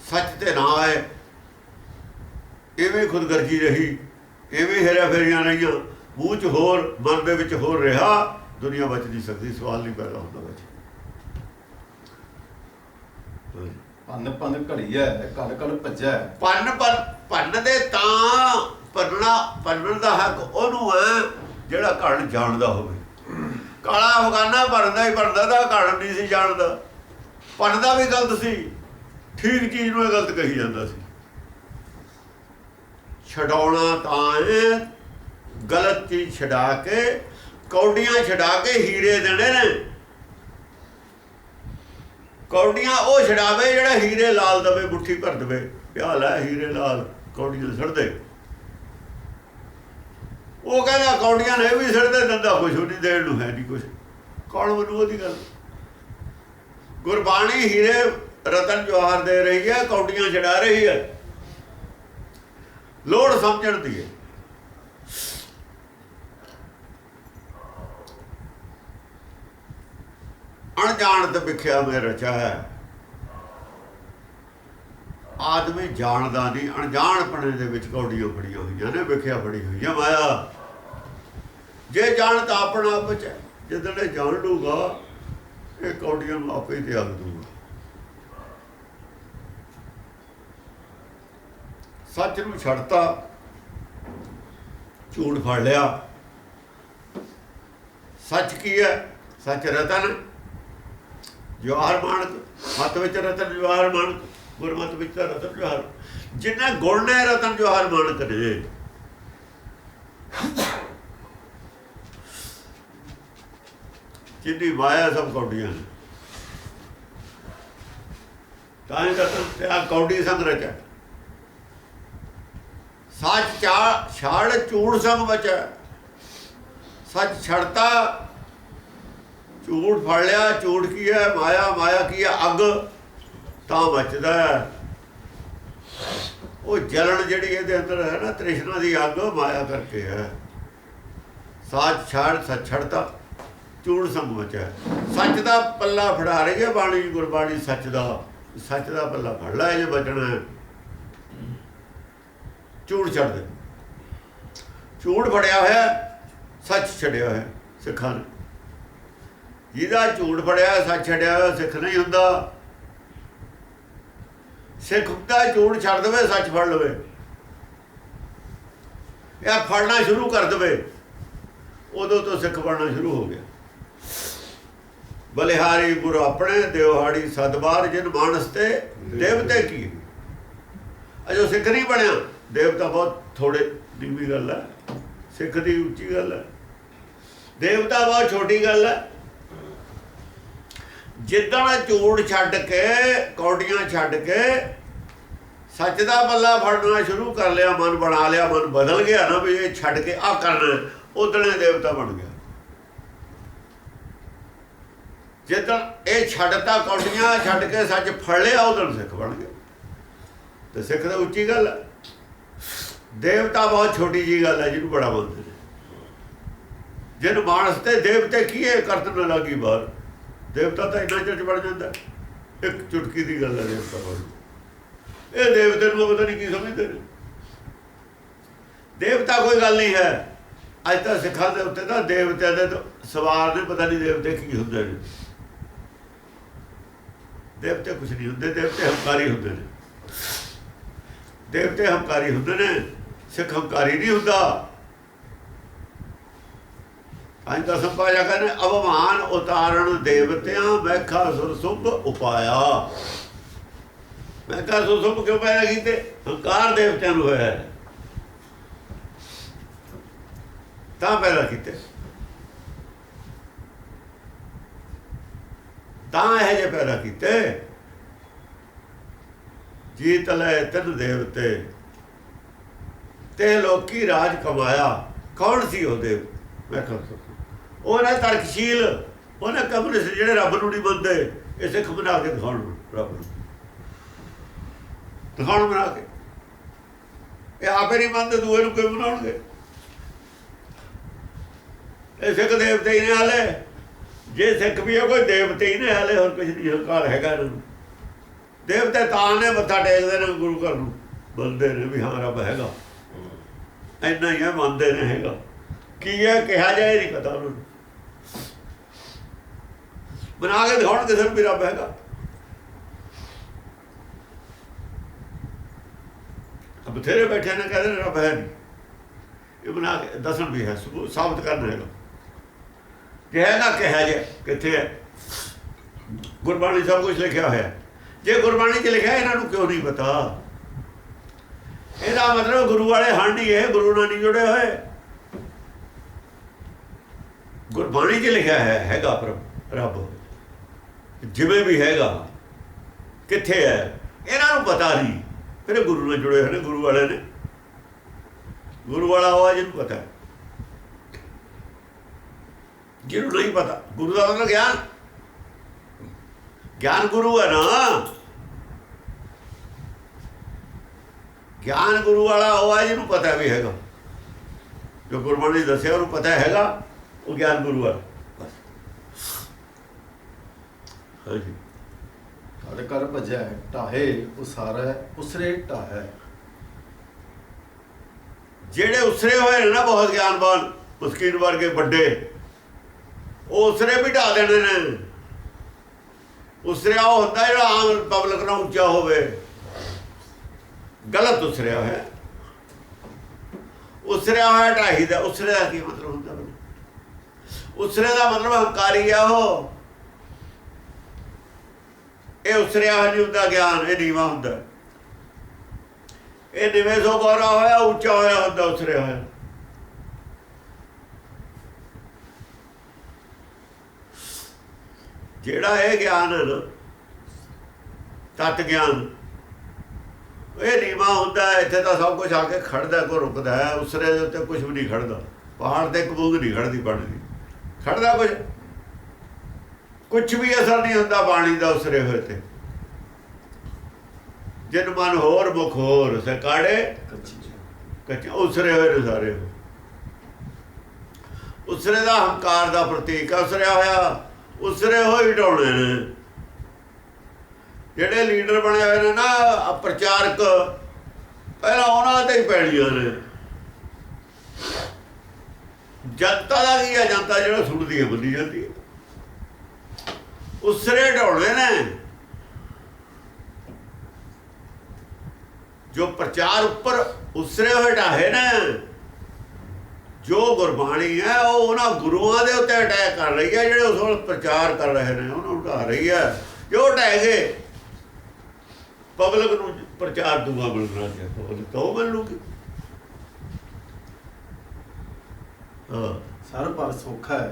ਸੱਚ ਤੇ ਨਾ ਆਏ, ਇਵੇਂ ਖੁਦਗਰਜੀ ਰਹੀ, ਇਵੇਂ ਹੇਰਾ ਫੇਰੀਆਂ ਰਹੀਆਂ, ਮੂੰਹ 'ਚ ਹੋਰ ਮਨ ਦੇ ਵਿੱਚ ਹੋਰ ਰਿਹਾ, ਦੁਨੀਆ ਬਚ ਨਹੀਂ ਸਕਦੀ। ਸਵਾਲ ਨਹੀਂ ਪੈਦਾ ਹੁੰਦਾ ਵਿੱਚ। ਪੰਨ ਪੰਨ ਘੜੀ ਹੈ, ਕਲ ਕਲ ਭੱਜੈ। ਭੰਨ ਦੇ ਤਾਂ ਭੰਨਣ ਦਾ ਹੱਕ ਉਹਨੂੰ ਹੈ ਜਿਹੜਾ ਘੜਨ ਜਾਣਦਾ ਹੋਵੇ। ਕਾਲਾ ਅਫਗਾਨਾ ਭਰਦਾ ਹੀ ਭਰਦਾ ਤਾਂ ਘੜਨ ਨਹੀਂ ਸੀ ਜਾਣਦਾ। ਭੰਨਦਾ ਵੀ ਗਲਤ ਸੀ, ਠੀਕ ਚੀਜ਼ ਨੂੰ ਇਹ ਗਲਤ ਕਹੀ ਜਾਂਦਾ ਸੀ। ਛਡਾਉਣਾ ਤਾਂ ਇਹ ਗਲਤ ਚੀਜ਼ ਛਡਾ ਕੇ, ਕੌਡੀਆਂ ਛਡਾ ਕੇ ਹੀਰੇ ਦੇਣੇ ਨੇ। ਕੌਡੀਆਂ ਉਹ ਛਡਾਵੇ ਜਿਹੜਾ ਹੀਰੇ ਲਾਲ ਦਵੇ, ਮੁੱਠੀ ਭਰ ਦੇਵੇ, ਪਿਆ ਲੈ ਹੀਰੇ ਲਾਲ, ਕੌਡੀਆਂ ਛੱਡਦੇ। ਉਹ ਕਹਿੰਦਾ ਕੌਡੀਆਂ ਨੇ ਵੀ ਛੱਡਦੇ, ਦਿੰਦਾ ਕੁਛ ਨਹੀਂ, ਦੇਣ ਨੂੰ ਹੈ ਨਹੀਂ ਕੁਛ। ਕੌਣ ਬਣੂ ਉਹਦੀ ਗੱਲ? ਗੁਰਬਾਣੀ ਹੀਰੇ ਰਤਨ ਜਵਾਹਰ ਦੇ ਰਹੀ ਹੈ, ਕੌਡੀਆਂ ਛਡਾ ਰਹੀ ਹੈ। ਲੋੜ ਸਮਝਣ ਦੀ ਹੈ। ਅਣਜਾਣਤ ਵਿਖਿਆ ਮੈਂ ਰਚਾ ਹੈ, ਆਦਮੀ ਜਾਣਦਾ ਨਹੀਂ, ਅਣਜਾਣਪਣੇ ਦੇ ਵਿੱਚ ਕੌਡੀਆਂ ਫੜੀਆਂ ਹੋਈਆਂ ਨੇ, ਵਿਖਿਆ ਫੜੀ ਹੋਈ ਹੈ ਮਾਇਆ। ਜੇ ਜਾਣ ਤਾਂ ਆਪਣਾ ਆਪ ਚ, ਜਦੋਂ ਇਹ ਜਾਣ ਲੂਗਾ ਇਹ ਕੌਡੀਆਂ ਨੂੰ ਆਪੇ ਹੀ ਤਿਆਗ ਦੂਗਾ। ਸੱਚ ਨੂੰ ਛੱਡਤਾ, ਝੂਠ ਫੜ ਲਿਆ। ਸੱਚ ਕੀ ਹੈ? ਸੱਚ ਰਤਨ ਜਵਾਹਰ ਮਾਣਕ, ਮੱਤ ਵਿੱਚ ਰਤਨ ਜਵਾਹਰ ਮਾਣਕ, ਗੁਰਮਤਿ ਵਿੱਚ ਰਤਨ ਜਵਾਹਰ। ਜਿੰਨੇ ਗੁਣ ਨੇ ਰਤਨ ਜਵਾਹਰ ਮਾਣਕ ਨੇ। ਜਿੰਨੀ ਮਾਇਆ ਸਭ ਕੌਡੀਆਂ ਨੇ। ਤਾਂ ਹੀ ਰਤਨ ਤੇ ਆ ਕੌਡੀ ਸੰਗ ਰਚਿਆ। ਸੱਚ ਛਾੜ ਝੂਠ ਸੰਗ ਬਚੈ। ਸੱਚ ਛੱਡਤਾ, ਝੂਠ ਫੜ ਲਿਆ। ਝੂਠ ਕੀ ਹੈ? ਮਾਇਆ। ਮਾਇਆ ਕੀ ਹੈ? ਅੱਗ। ਤਾਂ ਬਚਦਾ ਹੈ ਉਹ ਜਲਣ ਜਿਹੜੀ ਇਹਦੇ ਅੰਦਰ ਹੈ ਨਾ, ਤ੍ਰਿਸ਼ਨਾ ਦੀ ਅੱਗ, ਮਾਇਆ ਕਰਕੇ ਹੈ। ਸੱਚ ਛੱਡ, ਸੱਚ ਛੱਡਤਾ, ਝੂਠ ਸੰਗ ਬਚੈ। ਸੱਚ ਦਾ ਪੱਲਾ ਫੜਾ ਰਹੀ ਹੈ ਬਾਣੀ, ਗੁਰਬਾਣੀ ਸੱਚ ਦਾ। ਸੱਚ ਦਾ ਪੱਲਾ ਫੜ ਲੈ ਜੇ ਬਚਣਾ ਹੈ। ਝੂਠ ਛੱਡ ਦੇ। ਝੂਠ ਫੜਿਆ ਹੋਇਆ, ਸੱਚ ਛੱਡਿਆ ਹੋਇਆ ਸਿੱਖਾਂ ਨੇ। ਜਿਹਦਾ ਝੂਠ ਫੜਿਆ, ਸੱਚ ਛੱਡਿਆ ਹੋਇਆ ਸਿੱਖ ਨਹੀਂ ਹੁੰਦਾ। ਸਿੱਖ ਦਾ ਝੂਠ ਛੱਡ ਦੇਵੇ, ਸੱਚ ਫੜ ਲਵੇ, ਜਾਂ ਫੜਨਾ ਸ਼ੁਰੂ ਕਰ ਦੇਵੇ, ਉਦੋਂ ਤੋਂ ਸਿੱਖ ਬਣਨਾ ਸ਼ੁਰੂ ਹੋ ਗਿਆ। ਬਲਿਹਾਰੀ ਗੁਰ ਆਪਣੇ, ਦਿਵਹਾੜੀ ਸਦਬਾਰ, ਜਿਨ ਮਾਨਸ ਤੇ ਦੇਵਤੇ ਕੀ। ਅਜੋ ਸਿੱਖ ਨਹੀਂ ਬਣਿਆ, ਦੇਵਤਾ ਬਹੁਤ ਥੋੜੇ ਦੀ ਵੀ ਗੱਲ ਹੈ, ਸਿੱਖ ਦੀ ਉੱਚੀ ਗੱਲ ਹੈ। ਦੇਵਤਾ ਬਹੁਤ ਛੋਟੀ ਗੱਲ ਹੈ। ਜਿੱਦਣ ਝੂਠ ਛੱਡ ਕੇ, ਕੌਡੀਆਂ ਛੱਡ ਕੇ ਸੱਚ ਦਾ ਪੱਲਾ ਫੜਨਾ ਸ਼ੁਰੂ ਕਰ ਲਿਆ, ਮਨ ਬਣਾ ਲਿਆ, ਮਨ ਬਦਲ ਗਿਆ ਨਾ ਵੀ ਇਹ ਛੱਡ ਕੇ ਆਹ ਕਰਨਾ, ਉਦਣੇ ਦੇਵਤਾ ਬਣ ਗਿਆ। ਜਿੱਦਣ ਇਹ ਛੱਡਤਾ, ਕੌਡੀਆਂ ਛੱਡ ਕੇ ਸੱਚ ਫੜ ਲਿਆ, ਉਦਣ ਸਿੱਖ ਬਣ ਗਿਆ। ਤੇ ਸਿੱਖ ਤਾਂ ਉੱਚੀ ਗੱਲ ਹੈ। ਦੇਵਤਾ ਬਹੁਤ ਛੋਟੀ ਜਿਹੀ ਗੱਲ ਹੈ ਜਿਹਨੂੰ ਬੜਾ ਮੰਨਦੇ ਨੇ। ਜਿਨ ਮਾਨਸ ਤੇ ਦੇਵਤੇ ਕੀ ਹੈ ਕਰਤ ਨਾ ਲੱਗੀ ਬਾਹਰ। ਦੇਵਤਾ ਤਾਂ ਇੰਨਾ ਚਿਰ ਬਣ ਜਾਂਦਾ, ਇੱਕ ਚੁਟਕੀ ਦੀ ਗੱਲ ਹੈ ਦੇਵਤਾ ਬਣ। ਇਹ ਦੇਵਤੇ ਨੂੰ ਪਤਾ ਨਹੀਂ ਕੀ ਸਮਝਦੇ ਨੇ। ਦੇਵਤਾ ਕੋਈ ਗੱਲ ਨਹੀਂ ਹੈ। ਅੱਜ ਤਾਂ ਸਿੱਖਾਂ ਦੇ ਉੱਤੇ ਤਾਂ ਦੇਵਤਿਆਂ ਦੇ ਸਵਾਰ ਨੇ, ਪਤਾ ਨਹੀਂ ਦੇਵਤੇ ਕੀ ਹੁੰਦੇ ਨੇ। ਦੇਵਤੇ ਕੁਛ ਨਹੀਂ ਹੁੰਦੇ, ਦੇਵਤੇ ਹੰਕਾਰੀ ਹੁੰਦੇ ਨੇ। ਦੇਵਤੇ ਹੰਕਾਰੀ ਹੁੰਦੇ ਨੇ, ਸਿੱਖ ਹੰਕਾਰੀ ਨਹੀਂ ਹੁੰਦਾ। ਅੱਜ ਤਾਂ ਸੰਪਾਇਆ ਕਹਿੰਦੇ ਅਵਮਾਨ ਉਤਾਰਨ ਦੇਵਤਿਆਂ, ਮੈਖਾ ਸੁਰ ਸੁਭ ਉਪਾਇਆ। ਮੈਖਾ ਸੁਰ ਸੁਭ ਕਿਉਂ ਪੈਦਾ ਕੀਤੇ? ਹੰਕਾਰ ਦੇਵਤਿਆਂ ਨੂੰ ਹੋਇਆ ਤਾਂ ਪੈਦਾ ਕੀਤੇ। ਤਾਂ ਇਹ ਜੇ ਪੈਦਾ ਕੀਤੇ। ਜੀਤ ਲੈ ਤਿੰਨ ਦੇਵਤੇ ਤੇ ਲੋਕੀ ਰਾਜ ਕਮਾਇਆ। ਕੌਣ ਸੀ ਉਹ ਦੇਵ? ਮੈਂ ਕਹਿੰਦਾ ਉਹਨੇ ਤਰਕਸ਼ੀਲ, ਉਹਨੇ ਕਮਿਊਨਿਸਟ ਜਿਹੜੇ ਰੱਬ ਨੂੰ ਨਹੀਂ ਮੰਨਦੇ, ਇਹ ਸਿੱਖ ਬਣਾ ਕੇ ਦਿਖਾਉਣ, ਰੱਬ ਨੂੰ ਦਿਖਾਉਣ ਬਣਾ ਕੇ। ਇਹ ਆਪੇ ਨਹੀਂ ਮੰਨਦੇ, ਦੂਏ ਨੂੰ ਕਿਵੇਂ ਬਣਾਉਣਗੇ? ਇਹ ਸਿੱਖ ਦੇਵਤੇ ਹੀ ਨੇ ਹਾਲੇ। ਜੇ ਸਿੱਖ ਵੀ ਹੈ ਕੋਈ ਦੇਵਤੇ ਹੀ ਨੇ ਹਾਲੇ, ਹੋਰ ਕੁਛ ਨਹੀਂ ਹੰਕਾਰ ਹੈਗਾ ਇਹਨਾਂ ਨੂੰ। ਦੇਵਤੇ ਤਾਂ ਨੇ ਮੱਥਾ ਟੇਕਦੇ ਨੇ, ਗੁਰੂ ਘਰ ਨੂੰ ਮੰਨਦੇ ਨੇ ਵੀ ਹਾਂ ਰੱਬ ਹੈਗਾ, ਇੰਨਾ ਹੀ ਹੈ, ਮੰਨਦੇ ਨੇ ਹੈਗਾ। ਕੀ ਹੈ ਕਿਹਾ ਜਾਏ ਨਹੀਂ ਪਤਾ ਉਹਨਾਂ ਨੂੰ। ਬਣਾ ਕੇ ਦਿਖਾਉਣ ਕਿਸੇ ਨੂੰ ਵੀ ਰੱਬ ਹੈਗਾ। ਬਥੇਰੇ ਬੈਠੇ ਨੇ ਕਹਿੰਦੇ ਨੇ ਰੱਬ ਹੈ ਨਹੀਂ। ਇਹ ਬਣਾ ਕੇ ਦੱਸਣ ਵੀ ਹੈ, ਸਾਬਤ ਕਰਨਾ ਹੈਗਾ। ਜੇ ਹੈਗਾ ਕਿਹਾ ਜੇ ਕਿੱਥੇ ਹੈ? ਗੁਰਬਾਣੀ ਸਭ ਕੁਛ ਲਿਖਿਆ ਹੋਇਆ। ਜੇ ਗੁਰਬਾਣੀ 'ਚ ਲਿਖਿਆ, ਇਹਨਾਂ ਨੂੰ ਕਿਉਂ ਨਹੀਂ ਪਤਾ? ਇਹਦਾ ਮਤਲਬ ਗੁਰੂ ਵਾਲੇ ਹੰਡ ਹੀ ਹੈ, ਗੁਰੂ ਨਾਲ ਨਹੀਂ ਜੁੜੇ ਹੋਏ। ਗੁਰਬਾਣੀ 'ਚ ਲਿਖਿਆ ਹੈ ਹੈਗਾ ਰੱਬ, ਜਿਵੇਂ ਵੀ ਹੈਗਾ। ਕਿੱਥੇ ਹੈ ਇਹਨਾਂ ਨੂੰ ਪਤਾ ਨਹੀਂ। ਫਿਰ ਗੁਰੂ ਨਾਲ ਜੁੜੇ ਹੋਏ ਨੇ, ਗੁਰੂ ਵਾਲੇ ਨੇ। ਗੁਰੂ ਵਾਲਾ ਹੋਇਆ ਜਿਹਨੂੰ ਪਤਾ ਹੈ। ਜਿਹਨੂੰ ਨਹੀਂ ਪਤਾ, ਗੁਰੂ ਦਾ ਮਤਲਬ ਗਿਆਨ। ਗਿਆਨ ਗੁਰੂ ਹੈ ਨਾ। ਗਿਆਨ ਗੁਰੂ ਵਾਲਾ ਹੋਇਆ ਜਿਹਨੂੰ ਪਤਾ ਵੀ ਹੈਗਾ। ਜੋ ਗੁਰਬਾਣੀ ਦੱਸਿਆ ਉਹਨੂੰ ਪਤਾ ਹੈਗਾ, ਉਹ ਗਿਆਨ ਗੁਰੂ ਵਾਲਾ। ਬਸ ਹਾਂਜੀ। ਘਰ ਘਰ ਭਜੈ ਢਾਹੇ ਉਸਾਰੈ ਉਸਰੇ ਢਾਹੈ। ਜਿਹੜੇ ਉਸਰੇ ਹੋਏ ਨੇ ਨਾ ਬਹੁਤ ਗਿਆਨਵਾਨ ਮੁਸਕੀਨ ਵਰਗੇ ਵੱਡੇ, ਉਹ ਉਸਰੇ ਵੀ ਢਾ ਦੇਣੇ ਨੇ। ਉਸਰਿਆ ਉਹ ਹੁੰਦਾ ਜਿਹੜਾ ਆਮ ਪਬਲਿਕ ਨਾਲ ਉੱਚਾ ਹੋਵੇ, ਗਲਤ ਉਸਰਿਆ ਹੋਇਆ। ਉਸਰਿਆ ਹੋਇਆ ਢਾਈ ਦਾ। ਉਸਰੇ ਦਾ ਕੀ ਮਤਲਬ ਹੁੰਦਾ? ਉਸਰੇ ਦਾ ਮਤਲਬ ਹੰਕਾਰੀ ਆ ਉਹ। ਇਹ ਉਸਰਿਆ ਹੋਇਆ ਨਹੀਂ ਹੁੰਦਾ ਗਿਆਨ, ਇਹ ਨੀਵਾਂ ਹੁੰਦਾ। ਇਹ ਨਿਵੇਂ ਸੋ ਗੌਰਾ ਹੋਇਆ, ਉੱਚਾ ਹੋਇਆ ਹੁੰਦਾ ਉਸਰਿਆ ਹੋਇਆ। ਜਿਹੜਾ ਇਹ ਗਿਆਨ ਹੈ ਨਾ, ਤਤ ਗਿਆਨ, ਇਹ ਨੀਵਾਂ ਹੁੰਦਾ। ਇੱਥੇ ਤਾਂ ਸਭ ਕੁਝ ਆ ਕੇ ਖੜਦਾ, ਕੋਈ ਰੁਕਦਾ ਹੈ। ਉਸਰੇ ਦੇ ਉੱਤੇ ਕੁਝ ਵੀ ਨਹੀਂ ਖੜਦਾ। ਪਹਾੜ ਤੇ ਇੱਕ ਬੂੰਦ ਨਹੀਂ ਖੜਦੀ ਪਾਣੀ ਦੀ। ਖੜਦਾ ਕੁਝ ਵੀ ਅਸਰ ਨਹੀਂ ਹੁੰਦਾ ਬਾਣੀ ਦਾ ਉਸਰੇ ਹੋਏ ਤੇ। ਜਿਨ ਮਨ ਹੋਰ ਮੁਖ ਹੋਰ ਸਕਾੜੇ ਕੱਚੇ ਉਸਰੇ ਹੋਏ ਨੇ ਸਾਰੇ। ਉਸਰੇ ਦਾ ਹੰਕਾਰ ਦਾ ਪ੍ਰਤੀਕ ਉਸਰਿਆ ਹੋਇਆ। ਉਸਰੇ ਹੋਏ ਢਾਉਣੇ ਨੇ ਜਿਹੜੇ ਲੀਡਰ ਬਣੇ ਹੋਏ ਨੇ ਨਾ, ਪ੍ਰਚਾਰਕ, ਪਹਿਲਾਂ ਉਹਨਾਂ ਤੇ ਹੀ ਪੈਣੀਆਂ ਨੇ। ਜਨਤਾ ਦਾ ਕੀ ਹੈ? ਜਨਤਾ ਜਿਹੜਾ ਸੁਣਦੀ ਹੈ ਮੰਨੀ ਜਾਂਦੀ ਹੈ। ਉਸਰੇ ਢਾਉਣੇ ਨੇ ਜੋ ਪ੍ਰਚਾਰ ਉੱਪਰ ਉਸਰੇ ਹੋਏ ਢਾਹੇ ਨੇ। ਜੋ ਗੁਰਬਾਣੀ ਹੈ ਉਹ ਉਹਨਾਂ ਗੁਰੂਆਂ ਦੇ ਉੱਤੇ ਅਟੈਕ ਕਰ ਰਹੀ ਹੈ ਜਿਹੜੇ ਉਸ ਵਕਤ ਪ੍ਰਚਾਰ ਕਰ ਰਹੇ ਨੇ, ਉਹਨਾਂ ਨੂੰ ਢਾ ਰਹੀ ਹੈ। ਜੋ ਢਹਿ ਗਏ ਪਬਲਿਕ ਨੂੰ ਪ੍ਰਚਾਰ ਦੂਆ ਮਿਲਣਾ ਚਾਹੀਦਾ, ਤਾਂ ਉਹ ਮਿਲ ਲੂਗੀ। ਸਰ ਪਰ ਸੁਖ ਹੈ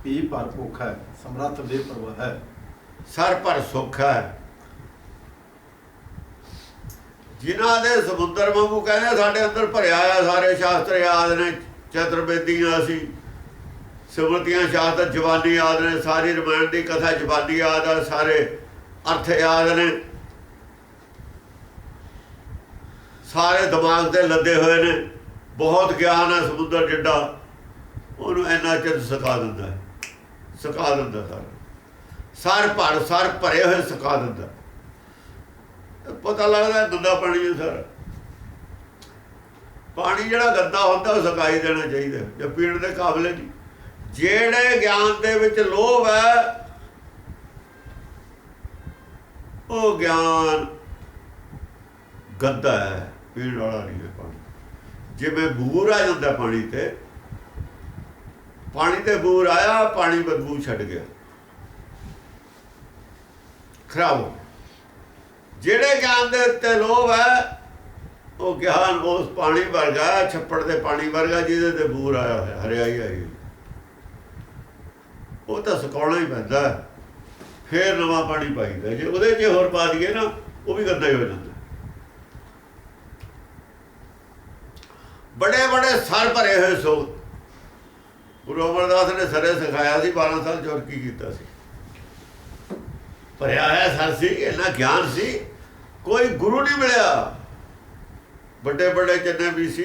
ਪੀ ਪਰ ਭੁੱਖ ਹੈ ਸਮਰੱਥ ਦੇ ਪ੍ਰਵਾਹ ਹੈ। ਸਰ ਪਰ ਸੁੱਖ ਹੈ। ਜਿਨ੍ਹਾਂ ਦੇ ਸਮੁੰਦਰ ਵਾਂਗੂ ਕਹਿੰਦੇ ਸਾਡੇ ਅੰਦਰ ਭਰਿਆ ਆ, ਸਾਰੇ ਸ਼ਾਸਤਰ ਯਾਦ ਨੇ, ਚਤੁਰਵੇਦੀਆਂ ਸੀ, ਸਿਮਰਤੀਆਂ ਸ਼ਾਸਤਰ ਜਵਾਨੀ ਯਾਦ ਨੇ, ਸਾਰੀ ਰਮਾਇਣ ਦੀ ਕਥਾ ਜਵਾਨੀ ਯਾਦ ਆ, ਸਾਰੇ ਅਰਥ ਯਾਦ ਨੇ, ਸਾਰੇ ਦਿਮਾਗ ਤੇ ਲੱਦੇ ਹੋਏ ਨੇ। ਬਹੁਤ ਗਿਆਨ ਹੈ ਸਮੁੰਦਰ ਜਿੱਡਾ, ਉਹਨੂੰ ਇੰਨਾ ਚਿਰ ਸਿਖਾ ਦਿੰਦਾ ਹੈ, ਸਿਖਾ ਦਿੰਦਾ ਸਾਰਾ। ਸਰ ਭਰੇ ਹੋਏ ਸਿਖਾ ਦਿੰਦਾ। ਪਤਾ ਲੱਗਦਾ ਗੰਦਾ ਪਾਣੀ ਹੈ ਸਾਰਾ। ਪਾਣੀ ਜਿਹੜਾ ਗੰਦਾ ਹੁੰਦਾ ਉਹ ਸੁਕਾਈ ਦੇਣਾ ਚਾਹੀਦਾ, ਜੇ ਪੀਣ ਦੇ ਕਾਬਲੇ ਨਹੀਂ। ਜਿਹੜੇ ਗਿਆਨ ਦੇ ਵਿੱਚ ਲੋਭ ਹੈ ਉਹ ਗਿਆਨ ਗੰਦਾ ਹੈ, ਪੀਣ ਵਾਲਾ ਨਹੀਂ ਹੈ ਪਾਣੀ। ਜਿਵੇਂ ਬੂਰ ਆ ਜਾਂਦਾ ਪਾਣੀ ਤੇ, ਪਾਣੀ ਤੇ ਬੂਰ ਆਇਆ, ਪਾਣੀ ਬਦਬੂ ਛੱਡ ਗਿਆ, ਖਰਾਬ ਹੋ। ਜਿਹੜੇ ਗਿਆਨ ਦੇ ਉੱਤੇ ਲੋਭ ਹੈ ਉਹ ਗਿਆਨ ਉਸ ਪਾਣੀ ਵਰਗਾ, ਛੱਪੜ ਦੇ ਪਾਣੀ ਵਰਗਾ ਜਿਹਦੇ ਤੇ ਬੂਰ ਆਇਆ ਹੋਇਆ, ਹਰਿਆਈ ਆਈ, ਉਹ ਤਾਂ ਸੁਕਾਉਣਾ ਹੀ ਪੈਂਦਾ। ਫੇਰ ਨਵਾਂ ਪਾਣੀ ਪਾਈਦਾ। ਜੇ ਉਹਦੇ 'ਚ ਹੋਰ ਪਾ ਦਈਏ ਨਾ, ਉਹ ਵੀ ਗੰਦਾ ਹੀ ਹੋ ਜਾਂਦਾ। ਬੜੇ ਬੜੇ ਸਰ ਭਰੇ ਹੋਏ ਸੋ। ਗੁਰੂ ਅਮਰਦਾਸ ਨੇ ਸਰੇ ਸਿਖਾਇਆ ਸੀ, 12 ਸਾਲ ਚੋਰ ਕੀ ਕੀਤਾ ਸੀ। ਭਰਿਆ ਹੋਇਆ ਸਰ ਸੀ, ਇੰਨਾ ਗਿਆਨ ਸੀ। ਕੋਈ ਗੁਰੂ ਨਹੀਂ ਮਿਲਿਆ। ਵੱਡੇ ਵੱਡੇ ਜਿੰਨੇ ਵੀ ਸੀ,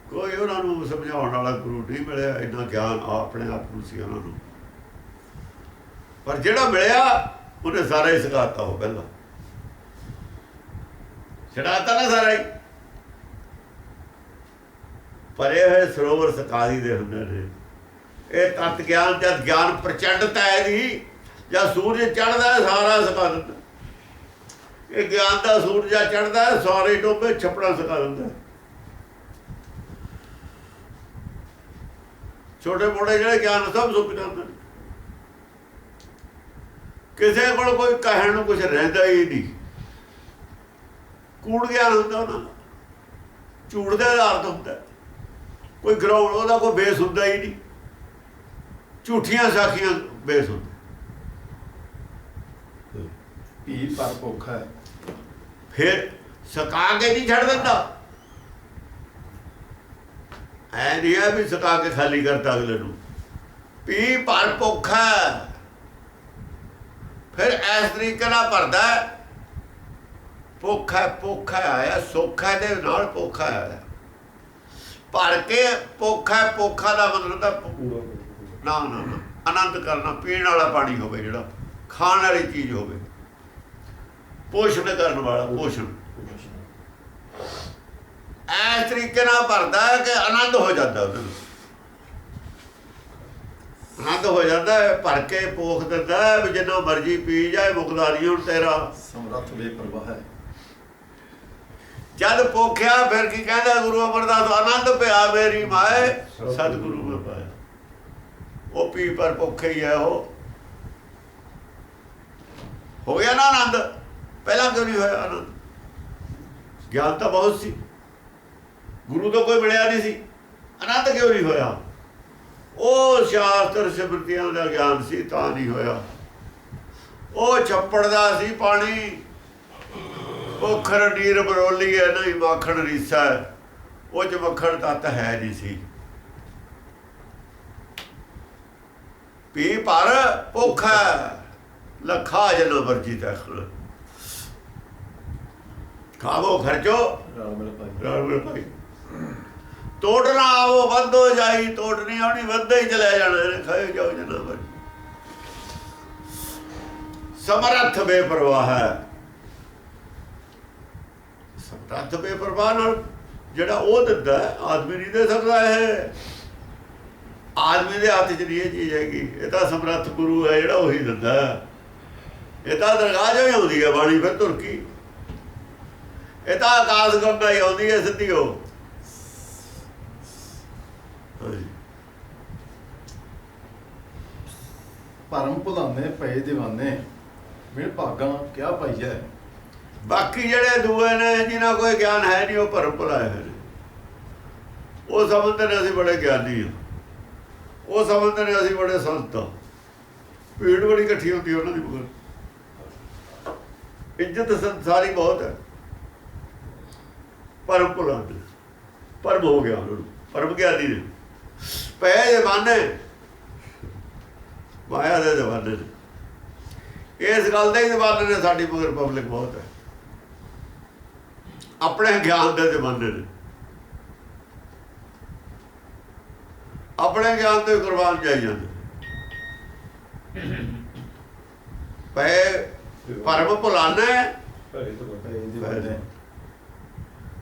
ਕੋਈ ਉਹਨਾਂ ਨੂੰ ਸਮਝਾਉਣ ਵਾਲਾ ਗੁਰੂ ਨਹੀਂ ਮਿਲਿਆ। ਇੰਨਾ ਗਿਆਨ ਆਪਣੇ ਆਪ ਨੂੰ ਸੀ ਉਹਨਾਂ ਨੂੰ। ਪਰ ਜਿਹੜਾ ਮਿਲਿਆ ਉਹਨੇ ਸਾਰਾ ਹੀ ਸਿਖਾਤਾ। ਉਹ ਪਹਿਲਾਂ ਛਡਾਤਾ ਨਾ ਸਾਰਾ ਹੀ। ਭਰੇ ਹੋਏ ਸਰੋਵਰ ਸਕਾਲੀ ਦੇ ਹੁੰਦੇ ਨੇ। ਇਹ ਤਤ ਗਿਆਨ, ਜਦ ਗਿਆਨ ਪ੍ਰਚੰਡਤਾ ਹੈ ਇਹਦੀ, ਜਦ ਸੂਰਜ ਚੜ੍ਹਦਾ ਸਾਰਾ ਸਿਖਾ ਦਿੰਦਾ। ਇਹ ਗਿਆਨ ਦਾ ਸੂਰਜ ਚੜ੍ਹਦਾ ਸਾਰੇ ਟੋਭੇ ਛੱਪੜਾ ਸਿਖਾ ਦਿੰਦਾ। ਛੋਟੇ ਮੋਟੇ ਜਿਹੜੇ ਗਿਆਨ ਸਭ ਸੁੱਕ ਜਾਂਦੇ ਨੇ। ਕਿਸੇ ਕੋਲ ਕੋਈ ਕਹਿਣ ਨੂੰ ਕੁਛ ਰਹਿੰਦਾ ਹੀ ਨਹੀਂ। ਕੂੜ ਗਿਆਨ ਹੁੰਦਾ ਉਹਨਾਂ ਦਾ, ਝੂਠ ਦੇ ਆਧਾਰ ਤੋਂ ਹੁੰਦਾ। ਕੋਈ ਗਰਾਊਂਡ, ਉਹਦਾ ਕੋਈ ਬੇਸ ਹੁੰਦਾ ਹੀ ਨਹੀਂ। ਝੂਠੀਆਂ ਸਾਖੀਆਂ ਬੇਸ ਹੁੰਦਾ। ਪੀ ਪਰ ਭੁੱਖ ਹੈ। ਫਿਰ ਸਕਾ ਕੇ ਨਹੀਂ ਛੱਡ ਦਿੰਦਾ। ਐ ਨਹੀਂ ਹੈ ਵੀ ਸਕਾ ਕੇ ਖਾਲੀ ਕਰਤਾ ਅਗਲੇ ਨੂੰ। ਪੀ ਪਰ ਭੁੱਖ ਹੈ। ਫਿਰ ਇਸ ਤਰੀਕੇ ਨਾਲ ਭਰਦਾ। ਭੁੱਖ ਹੈ, ਭੁੱਖ ਆਇਆ, ਸੁੱਖ ਹੈ ਦੇ ਨਾਲ ਭੁੱਖ ਆਇਆ। ਭਰ ਕੇ ਭੁੱਖ ਹੈ। ਭੁੱਖਾ ਦਾ ਮਤਲਬ ਤਾਂ ਨਾ ਆਨੰਦ ਕਰਨਾ। ਪੀਣ ਵਾਲਾ ਪਾਣੀ ਹੋਵੇ, ਜਿਹੜਾ ਖਾਣ ਵਾਲੀ ਚੀਜ਼ ਹੋਵੇ। ਪੋਸ਼ਣ ਕਰਨ ਵਾਲਾ, ਪੋਸ਼ਣ ਇਸ ਤਰੀਕੇ ਨਾਲ ਭਰਦਾ ਹੈ ਕਿ ਆਨੰਦ ਹੋ ਜਾਂਦਾ ਉਹਦੇ ਨੂੰ, ਆਨੰਦ ਹੋ ਜਾਂਦਾ ਹੈ, ਭਰ ਕੇ ਪੋਖ ਦਿੰਦਾ ਹੈ ਵੀ ਜਿੰਨਾ ਮਰਜ਼ੀ ਪੀ ਜਾਏ ਮੁਕਦਾ ਨਹੀਂ ਹੁਣ ਤੇਰਾ। ਸਮਰੱਥ ਬੇਪਰਵਾਹ ਹੈ। ਜਦ ਪੋਖਿਆ ਫਿਰ ਕੀ ਕਹਿੰਦਾ ਗੁਰੂ ਅਮਰਦਾਸ, ਆਨੰਦ ਪਿਆ ਮੇਰੀ ਮਾਏ ਸਤਿਗੁਰੂ ਮੈਂ ਪਾਇਆ। ਉਹ ਪੀ ਪਰ ਭੁੱਖੇ ਹੀ ਹੈ, ਉਹ ਹੋ ਗਿਆ ਨਾ ਆਨੰਦ। ਪਹਿਲਾਂ ਕਿਉਂ ਨਹੀਂ ਹੋਇਆ ਆਨੰਦ? ਗਿਆਨ ਤਾਂ ਬਹੁਤ ਸੀ, ਗੁਰੂ ਤੋਂ ਕੋਈ ਮਿਲਿਆ ਨਹੀਂ ਸੀ, ਆਨੰਦ ਕਿਉਂ ਨਹੀਂ ਹੋਇਆ? ਉਹ ਸ਼ਾਸਤਰ ਸਿਮਰਤੀਆਂ ਦਾ ਗਿਆਨ ਸੀ ਤਾਂ ਨਹੀਂ ਹੋਇਆ। ਉਹ ਛੱਪੜ ਦਾ ਸੀ ਪਾਣੀ, ਪੋਖਰ ਨੀਰ ਬਰੋਲੀ ਹੈ ਨਹੀਂ ਮੱਖਣ ਰੀਸਾ, ਉਹ ਚ ਮੱਖਣ ਤੱਤ ਹੈ ਨਹੀਂ ਸੀ। ਪੀ ਪਰ ਭੁੱਖ ਲੱਖਾ ਜਨ ਮਰਜੀ ਤਖਲ, ਖਾਵੋ ਖਰਚੋ ਰਲ ਮਿਲ ਭਾਈ। ਤੋੜਨਾ ਆਵੋ ਵੱਧੋ ਜਾਈ, ਤੋੜਨੀ ਆਉਣੀ ਵੱਧੇ ਹੀ ਚਲੇ ਜਾਣਾ, ਖਾਓ ਜਾਓ ਜਨਾ ਮਰਜੀ। ਸਮਰੱਥ ਬੇਪਰਵਾਹ ਹੈ। ਸਮਰੱਥ ਬੇਪਰਵਾਹ ਨਾਲ ਜਿਹੜਾ ਉਹ ਦਿੰਦਾ ਆਦਮੀ ਨਹੀਂ ਦੇ ਸਕਦਾ। ਇਹ ਆਦਮੀ ਦੇ ਹੱਥ 'ਚ ਨਹੀਂ ਇਹ ਚੀਜ਼ ਹੈਗੀ। ਇਹ ਤਾਂ ਸਮਰੱਥ ਗੁਰੂ ਹੈ ਜਿਹੜਾ ਉਹੀ ਦਿੰਦਾ। ਇਹ ਤਾਂ ਦਰਗਾਹ 'ਚੋਂ ਹੀ ਆਉਂਦੀ ਹੈ ਬਾਣੀ, ਫਿਰ ਤੁਰਕੀ। ਇਹ ਤਾਂ ਆਕਾਸ਼ ਗੰਗਾ ਹੀ ਆਉਂਦੀ ਹੈ ਸਿੱਧੀ। ਉਹ ਭਰਮ ਭੁਲਾਨੇ ਪਏ ਦੀਵਾਨੇ, ਮੇਰੇ ਭਾਗਾਂ ਕਿਆ ਪਾਈਆ। ਬਾਕੀ ਜਿਹੜੇ ਦੂਏ ਨੇ ਜਿਨ੍ਹਾਂ ਕੋਈ ਗਿਆਨ ਹੈ ਨਹੀਂ, ਉਹ ਭਰਮ ਭੁਲਾਏ ਹੋਏ ਨੇ। ਉਹ ਸਮਝਦੇ ਨੇ ਅਸੀਂ ਬੜੇ ਗਿਆਨੀ ਹਾਂ, ਉਹ ਸਮਝਦੇ ਨੇ ਅਸੀਂ ਬੜੇ ਸੰਤ ਹਾਂ। ਭੀੜ ਬੜੀ ਇਕੱਠੀ ਹੁੰਦੀ ਉਹਨਾਂ ਦੀ, ਮਗਰ ਇੱਜ਼ਤ ਸੰਸਾਰੀ ਬਹੁਤ ਹੈ। ਭਰਮ ਭੁਲਾਉਂਦੇ, ਭਰਮ ਹੋ ਗਿਆ ਉਹਨਾਂ ਨੂੰ, ਭਰਮ ਗਿਆਨੀ ਨੇ। ਪੈ ਜ਼ਮਾਨੇ ਮਾਇਆ ਦੇ ਜ਼ਮਾਨੇ ਨੇ, ਇਸ ਗੱਲ ਦੇ ਹੀ ਜ਼ਮਾਨੇ ਨੇ। ਸਾਡੀ ਮਗਰ ਪਬਲਿਕ ਬਹੁਤ ਹੈ, ਆਪਣੇ ਗਿਆਨ ਦੇ ਜ਼ਮਾਨੇ ਨੇ, ਆਪਣੇ ਗਿਆਨ ਤੇ ਕੁਰਬਾਨ ਜਾਈ ਜਾਂਦੇ। ਪੈ ਭਰਮ ਭੁਲਾਨਾ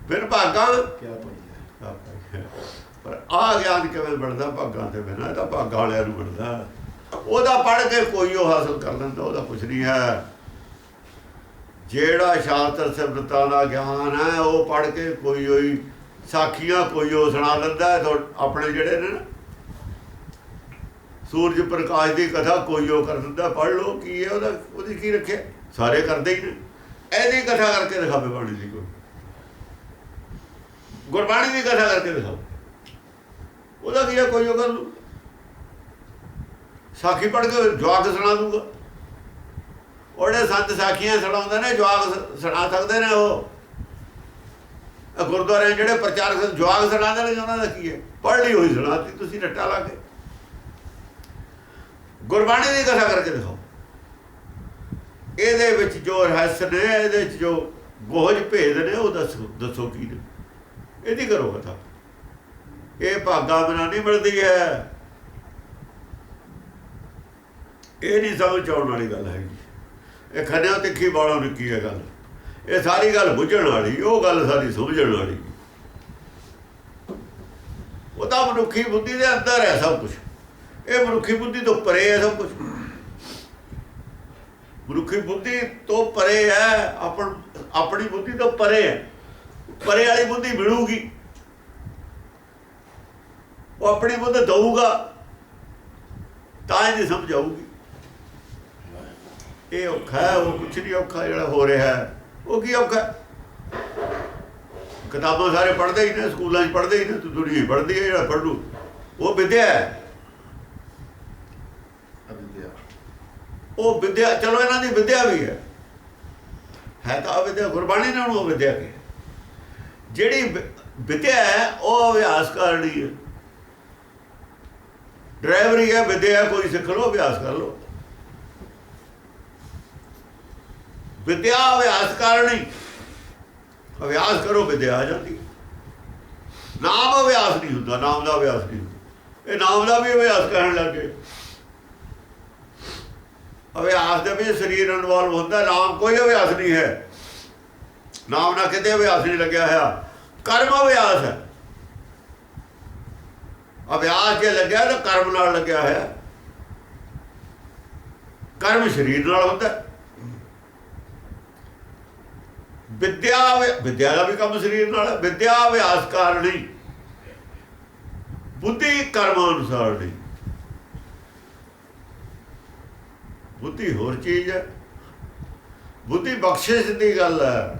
ਫਿਰ ਭਾਗਾਂ ਕਿਆ ਪਾਈਆ। ਪਰ ਆਹ ਗਿਆਨ ਕਿਵੇਂ ਬਣਦਾ? ਭਾਗਾਂ ਤੇ ਬਿਨਾਂ। ਇਹ ਤਾਂ ਭਾਗਾਂ ਵਾਲਿਆਂ ਨੂੰ ਬਣਦਾ। ਉਹਦਾ ਪੜ੍ਹ ਕੇ ਕੋਈ ਉਹ ਹਾਸਲ ਕਰ ਲੈਂਦਾ, ਉਹਦਾ ਕੁਛ ਨਹੀਂ ਹੈ। ਜਿਹੜਾ ਸ਼ਾਸਤਰ ਸਿਮਰਤਾਂ ਦਾ ਗਿਆਨ ਹੈ, ਉਹ ਪੜ੍ਹ ਕੇ ਕੋਈ ਹੋਈ ਸਾਖੀਆਂ ਕੋਈ ਉਹ ਸੁਣਾ ਦਿੰਦਾ। ਆਪਣੇ ਜਿਹੜੇ ਨੇ ਨਾ ਸੂਰਜ ਪ੍ਰਕਾਸ਼ ਦੀ ਕਥਾ ਕੋਈ ਉਹ ਕਰ ਦਿੰਦਾ, ਪੜ੍ਹ ਲਓ ਕੀ ਹੈ ਉਹਦਾ, ਉਹਦੀ ਕੀ ਰੱਖਿਆ। ਸਾਰੇ ਕਰਦੇ ਹੀ ਨੇ। ਇਹਦੀ ਕਥਾ ਕਰਕੇ ਦਿਖਾਵੇ ਬਾਣੀ ਦੀ, ਕੋਈ ਗੁਰਬਾਣੀ ਦੀ ਕਥਾ ਕਰਕੇ ਦਿਖਾਓ, ਉਹਦਾ ਕੀ ਹੈ। ਕੋਈ ਉਹ ਕਰ ਲੂ, ਸਾਖੀ ਪੜ੍ਹ ਕੇ ਜਵਾਕ ਸੁਣਾ ਦੂਗਾ। ਉਹਦੇ ਸੰਤ ਸਾਖੀਆਂ ਸੁਣਾਉਂਦੇ ਨੇ, ਜਵਾਕ ਸੁਣਾ ਸਕਦੇ ਨੇ। ਉਹ ਗੁਰਦੁਆਰੇ ਜਿਹੜੇ ਪ੍ਰਚਾਰਕ ਜਵਾਕ ਸੁਣਾਉਂਦੇ ਨੇ, ਉਹਨਾਂ ਦਾ ਕੀ ਹੈ? ਪੜ੍ਹ ਲਈ ਹੋਈ ਸੁਣਾਤੀ ਤੁਸੀਂ ਰੱਟਾ ਲਾ ਕੇ। ਗੁਰਬਾਣੀ ਦੀ ਕਥਾ ਕਰਕੇ ਦਿਖਾਓ। ਇਹਦੇ ਵਿੱਚ ਜੋ ਰਹੱਸ ਨੇ, ਇਹਦੇ ਵਿੱਚ ਜੋ ਗੋਹਜ ਭੇਦ ਨੇ, ਉਹ ਦੱਸੋ ਕੀ ਨੇ। ਇਹਦੀ ਕਰੋ ਕਥਾ। ਇਹ ਭਾਗਾਂ ਬਿਨਾਂ ਨਹੀਂ ਮਿਲਦੀ ਹੈ। ਇਹ ਨਹੀਂ ਸਮਝ ਆਉਣ ਵਾਲੀ ਗੱਲ ਹੈਗੀ। ਇਹ ਖੰਡਿਆਂ ਤਿੱਖੀ ਬਾਲੋਂ ਨਿੱਕੀ ਹੈ ਗੱਲ। ਇਹ ਸਾਰੀ ਗੱਲ ਬੁੱਝਣ ਵਾਲੀ, ਉਹ ਗੱਲ ਸਾਰੀ ਸਮਝਣ ਵਾਲੀ। ਉਹ ਤਾਂ ਮਨੁੱਖੀ ਬੁੱਧੀ ਦੇ ਅੰਦਰ ਹੈ ਸਭ ਕੁਛ। ਇਹ ਮਨੁੱਖੀ ਬੁੱਧੀ ਤੋਂ ਪਰੇ ਹੈ ਸਭ ਕੁਛ। ਮਨੁੱਖੀ ਬੁੱਧੀ ਤੋਂ ਪਰੇ ਹੈ, ਆਪਣੀ ਬੁੱਧੀ ਤੋਂ ਪਰੇ ਹੈ। ਪਰੇ ਵਾਲੀ ਬੁੱਧੀ ਮਿਲੂਗੀ, ਉਹ ਆਪਣੀ ਬੁੱਧ ਦਊਗਾ ਤਾਂ ਇਹਦੀ ਸਮਝ ਆਊਗੀ। ਇਹ ਔਖਾ ਹੈ, ਉਹ ਕੁਛ ਨਹੀਂ ਔਖਾ ਜਿਹੜਾ ਹੋ ਰਿਹਾ ਹੈ। ਉਹ ਕੀ ਔਖਾ? ਕਿਤਾਬਾਂ ਸਾਰੇ ਪੜ੍ਹਦੇ ਹੀ ਨੇ, ਸਕੂਲਾਂ 'ਚ ਪੜ੍ਹਦੇ ਹੀ ਨੇ, ਦੁਨੀਆ ਹੀ ਪੜ੍ਹਦੀ ਹੈ। ਜਿਹੜਾ ਪੜ੍ਹ ਲੂ ਉਹ ਵਿਦਿਆ ਹੈ। ਉਹ ਵਿਦਿਆ, ਚਲੋ ਇਹਨਾਂ ਦੀ ਵਿਦਿਆ ਵੀ ਹੈ ਤਾਂ ਵਿਦਿਆ। ਗੁਰਬਾਣੀ ਨੇ ਉਹਨੂੰ ਉਹ ਵਿਦਿਆ ਕਿਹਾ। ਜਿਹੜੀ ਵਿਦਿਆ ਹੈ ਉਹ ਅਭਿਆਸ ਕਰਨੀ ਹੈ। ਡਰਾਈਵਰੀ ਹੈ ਵਿਦਿਆ, ਕੋਈ ਸਿੱਖ ਲਓ, ਅਭਿਆਸ ਕਰ ਲਓ। ਵਿਦਿਆ ਅਭਿਆਸ ਕਰਨੀ, ਅਭਿਆਸ ਕਰੋ ਵਿਦਿਆ ਆ ਜਾਂਦੀ। ਨਾਮ ਅਭਿਆਸ ਨਹੀਂ ਹੁੰਦਾ, ਨਾਮ ਦਾ ਅਭਿਆਸ ਨਹੀਂ ਹੁੰਦਾ। ਇਹ ਨਾਮ ਦਾ ਵੀ ਅਭਿਆਸ ਕਰਨ ਲੱਗੇ। ਅਭਿਆਸ ਦੇ ਵਿੱਚ ਸਰੀਰ ਇਨਵੋਲਵ ਹੁੰਦਾ, ਨਾਮ ਕੋਈ ਅਭਿਆਸ ਨਹੀਂ ਹੈ। ਨਾਮ ਨਾਲ ਕਿਤੇ ਅਭਿਆਸ ਨਹੀਂ ਲੱਗਿਆ ਹੋਇਆ, ਕਰਮ ਅਭਿਆਸ ਹੈ। ਅਭਿਆਸ ਜੇ ਲੱਗਿਆ ਤਾਂ ਕਰਮ ਨਾਲ ਲੱਗਿਆ ਹੋਇਆ। ਕਰਮ ਸਰੀਰ ਨਾਲ ਹੁੰਦਾ। ਵਿਦਿਆ ਦਾ ਵੀ ਕੰਮ ਸਰੀਰ ਨਾਲ ਹੈ। ਵਿਦਿਆ ਅਭਿਆਸ ਕਾਰਣੀ, ਬੁੱਧੀ ਕਰਮ ਅਨੁਸਾਰ ਨਹੀਂ। ਬੁੱਧੀ ਹੋਰ ਚੀਜ਼ ਹੈ। ਬੁੱਧੀ ਬਖਸ਼ਿਸ਼ ਦੀ ਗੱਲ ਹੈ।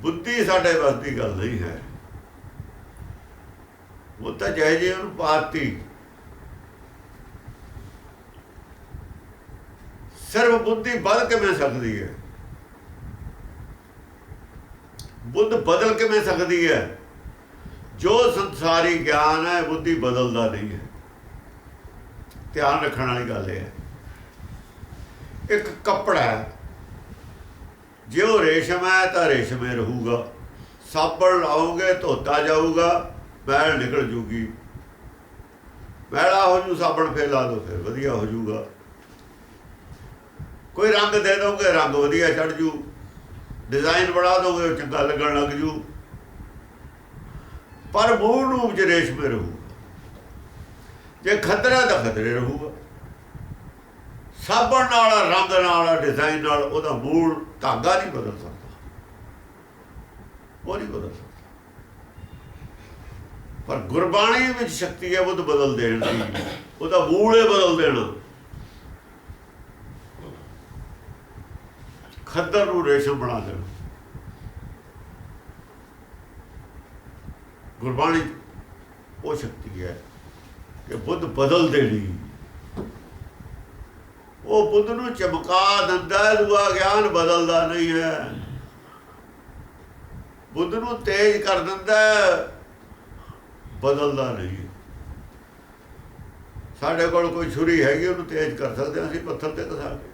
ਬੁੱਧੀ ਸਾਡੇ ਵੱਸ ਦੀ ਗੱਲ ਨਹੀਂ ਹੈ। ਉਹ ਤਾਂ ਜਿਹੇ ਜਿਹੇ ਉਹਨੂੰ ਪਾਤੀ। ਸਿਰਫ ਬੁੱਧੀ ਬਦਲ ਕਿਵੇਂ ਸਕਦੀ ਹੈ? ਬੁੱਧ ਬਦਲ ਕਿਵੇਂ ਸਕਦੀ ਹੈ? ਜੋ ਸੰਸਾਰੀ ਗਿਆਨ ਹੈ ਬੁੱਧੀ ਬਦਲਦਾ ਨਹੀਂ ਹੈ। ਧਿਆਨ ਰੱਖਣ ਵਾਲੀ ਗੱਲ ਇਹ ਹੈ। ਇੱਕ ਕੱਪੜਾ ਹੈ, ਜੇ ਉਹ ਰੇਸ਼ਮ ਹੈ ਤਾਂ ਰੇਸ਼ਮੇ ਰਹੂਗਾ। ਸਾਬਣ ਲਾਓਗੇ ਧੋਤਾ ਜਾਊਗਾ, ਮੈਲ ਨਿਕਲ ਜੂਗੀ। ਮੈਲਾ ਹੋ ਜੂ ਸਾਬਣ, ਫੇਰ ਲਾ ਦੋ, ਫਿਰ ਵਧੀਆ ਹੋ ਜੂਗਾ। ਕੋਈ ਰੰਗ ਦੇ ਦੋਗੇ, ਰੰਗ ਵਧੀਆ ਚੜ ਜੂ। ਡਿਜ਼ਾਈਨ ਬਣਾ ਦੋਗੇ, ਚੰਗਾ ਲੱਗਣ ਲੱਗ ਜੂ। ਪਰ ਮੂਲ ਰੂਪ 'ਚ ਰੇਸ਼ਮੇ ਰਹੂਗਾ। ਜੇ ਖਤਰਾ ਤਾਂ ਖਤਰੇ ਰਹੂਗਾ। ਸਾਬਣ ਨਾਲ, ਰੰਗ ਨਾਲ, ਡਿਜ਼ਾਈਨ ਨਾਲ ਉਹਦਾ ਮੂਲ ਧਾਗਾ ਨਹੀਂ ਬਦਲ ਸਕਦਾ। ਉਹ ਨਹੀਂ ਬਦਲ ਸਕਦਾ। ਪਰ ਗੁਰਬਾਣੀ ਵਿੱਚ ਸ਼ਕਤੀ ਹੈ ਬੁੱਧ ਬਦਲ ਦੇਣ ਦੀ। ਉਹਦਾ ਮੂਲ ਹੀ ਬਦਲ ਦੇਣਾ। ਖੱਦਰ ਨੂੰ ਰੇਸ਼ਮ ਬਣਾ ਦੇਣਾ। ਗੁਰਬਾਣੀ ਉਹ ਸ਼ਕਤੀ ਹੈ ਕਿ ਬੁੱਧ ਬਦਲ ਦੇਣੀ। ਉਹ ਬੁੱਧ ਨੂੰ ਚਮਕਾ ਦਿੰਦਾ, ਦੂਆ ਗਿਆਨ ਬਦਲਦਾ ਨਹੀਂ ਹੈ। ਬੁੱਧ ਨੂੰ ਤੇਜ਼ ਕਰ ਦਿੰਦਾ, ਬਦਲਦਾ ਨਹੀਂ। ਸਾਡੇ ਕੋਲ ਕੋਈ ਛੁਰੀ ਹੈਗੀ, ਉਹਨੂੰ ਤੇਜ਼ ਕਰ ਸਕਦੇ ਹਾਂ ਅਸੀਂ ਪੱਥਰ ਤੇ ਘਸਾ ਕੇ,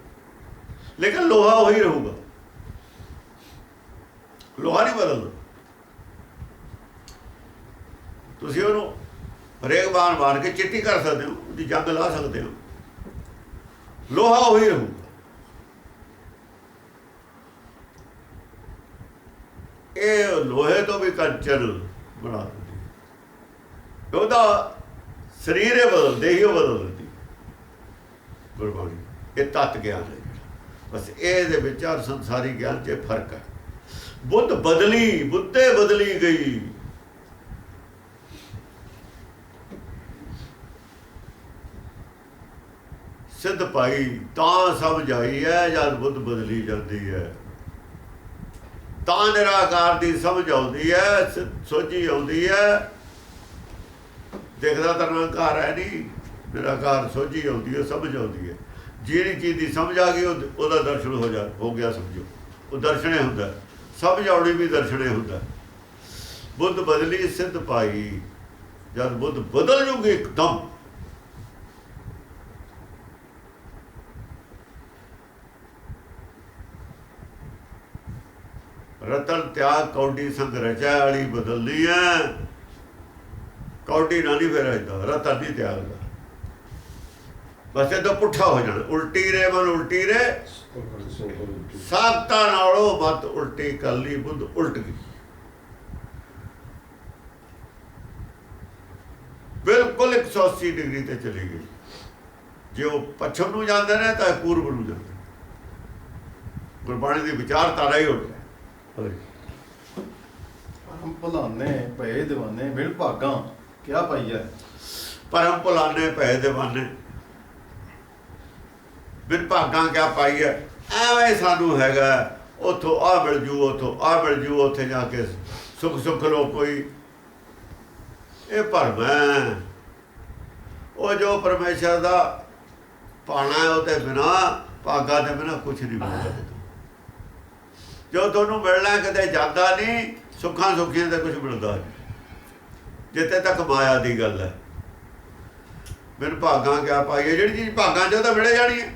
ਲੇਕਿਨ ਲੋਹਾ ਉਹੀ ਰਹੂਗਾ। ਲੋਹਾ ਨਹੀਂ ਬਦਲਦਾ। ਤੁਸੀਂ ਉਹਨੂੰ ਹਰੇਕ ਵਾਰ ਮਾਰ ਕੇ ਚਿੱਟੀ ਕਰ ਸਕਦੇ ਹੋ, ਉਹਦੀ ਜੰਗ ਲਾ ਸਕਦੇ ਹੋ, ਲੋਹਾ ਉਹੀ ਰਹੂਗਾ। ਇਹ ਲੋਹੇ ਤੋਂ ਵੀ ਕੰਚਨ ਬਣਾ ਦਿੰਦੀ। ਉਹਦਾ ਸਰੀਰ ਹੀ ਬਦਲਦੇ ਹੀ ਉਹ ਬਦਲ ਦਿੰਦੀ ਗੁਰਬਾਣੀ। ਇਹ ਤੱਤ ਗਿਆਨ ਹੈ। ਬਸ ਇਹਦੇ ਵਿੱਚ ਹਰ ਸੰਸਾਰੀ ਗਿਆਨ 'ਚ ਫਰਕ ਹੈ। ਬੁੱਧ ਬਦਲੀ, ਬੁੱਧੇ ਬਦਲੀ ਗਈ। ਸਿੱਧ ਪਾਈ ਤਾਂ ਸਮਝ ਆਈ ਹੈ ਜਦ ਬੁੱਧ ਬਦਲੀ ਜਾਂਦੀ ਹੈ, ਤਾਂ ਨਿਰਾਕਾਰ ਦੀ ਸਮਝ ਆਉਂਦੀ ਹੈ, ਸੋਝੀ ਆਉਂਦੀ ਹੈ। ਦੇਖਦਾ ਤਾਂ ਨਿਰਾਕਾਰ ਹੈ ਨਹੀਂ, ਨਿਰਾਕਾਰ ਸੋਝੀ ਆਉਂਦੀ ਹੈ, ਸਮਝ ਆਉਂਦੀ ਹੈ। ਜਿਹੜੀ ਚੀਜ਼ ਦੀ ਸਮਝ ਆ ਗਈ ਉਹਦਾ ਦਰਸ਼ਨ ਹੋ ਗਿਆ। ਸਮਝੋ ਉਹ ਦਰਸ਼ਨੇ ਹੁੰਦਾ। ਸਮਝ ਆਉਣੀ ਵੀ ਦਰਸ਼ਨੇ ਹੁੰਦਾ। ਬੁੱਧ ਬਦਲੀ ਸਿੱਧ ਪਾਈ। ਜਦ ਬੁੱਧ ਬਦਲ ਜੂਗੀ ਇੱਕਦਮ, ਰਤਨ ਤਿਆਗ ਕੌਡੀ ਸੰਗ ਰਚਾ ਵਾਲੀ ਬਦਲਦੀ ਹੈ। ਕੌਡੀ ਨਾਲ ਨਹੀਂ ਫਿਰ ਰਚਦਾ, ਰਤਨ ਨਹੀਂ ਤਿਆਗਦਾ। ਬਸ ਇਹ ਤਾਂ ਪੁੱਠਾ ਹੋ ਜਾਣਾ। ਉਲਟੀ ਰੇ ਮਨ ਉਲਟੀ ਰੇ, ਸਾਖਤਾ ਨਾਲੋਂ ਮਤ ਉਲਟੀ ਕਰ ਲਈ। ਬੁੱਧ ਉਲਟ ਗਈ, ਬਿਲਕੁਲ 180 ਡਿਗਰੀ ਤੇ ਚਲੀ ਗਈ। ਜੇ ਉਹ ਪੱਛਮ ਨੂੰ ਜਾਂਦੇ ਨੇ ਤਾਂ ਪੂਰਬ ਨੂੰ ਜਾਂਦੇ। ਗੁਰਬਾਣੀ ਦੀ ਵਿਚਾਰਧਾਰਾ ਹੀ ਉਲਟ ਹੈ। ਪਰਮ ਭੁਲਾਨੇ ਭਏ ਦੀਵਾਨੇ ਮਿਲ ਭਾਗਾਂ ਕਿਆ ਪਾਈਐ। ਪਰਮ ਭੁਲਾਨੇ ਭਏ ਦੀਵਾਨੇ ਬਿਨ ਭਾਗਾਂ ਕਿਆ ਪਾਈਐ। ਐਵੇਂ ਸਾਨੂੰ ਹੈਗਾ, ਉੱਥੋਂ ਆਹ ਮਿਲ ਜੂ, ਉੱਥੋਂ ਆਹ ਮਿਲ ਜੂ, ਉੱਥੇ ਜਾ ਕੇ ਸੁੱਖ ਲੋ ਕੋਈ। ਇਹ ਭਰਮ ਹੈ। ਉਹ ਜੋ ਪਰਮੇਸ਼ਰ ਦਾ ਪਾਣਾ ਹੈ, ਉਹਦੇ ਬਿਨਾ, ਭਾਗਾਂ ਦੇ ਬਿਨਾ ਕੁਛ ਨਹੀਂ ਮਿਲਦਾ। ਜੋ ਤੁਹਾਨੂੰ ਮਿਲਣਾ ਕਿਤੇ ਜਾਂਦਾ ਨਹੀਂ। ਸੁੱਖਾਂ ਸੁੱਖੀਆਂ ਤੇ ਕੁਛ ਮਿਲਦਾ ਨਹੀਂ, ਜਿੱਥੇ ਤੱਕ ਮਾਇਆ ਦੀ ਗੱਲ ਹੈ। ਬਿਨ ਭਾਗਾਂ ਕਿਆ ਪਾਈਏ। ਜਿਹੜੀ ਚੀਜ਼ ਭਾਗਾਂ 'ਚ ਉਹ ਤਾਂ ਮਿਲੇ ਜਾਣੀ ਹੈ।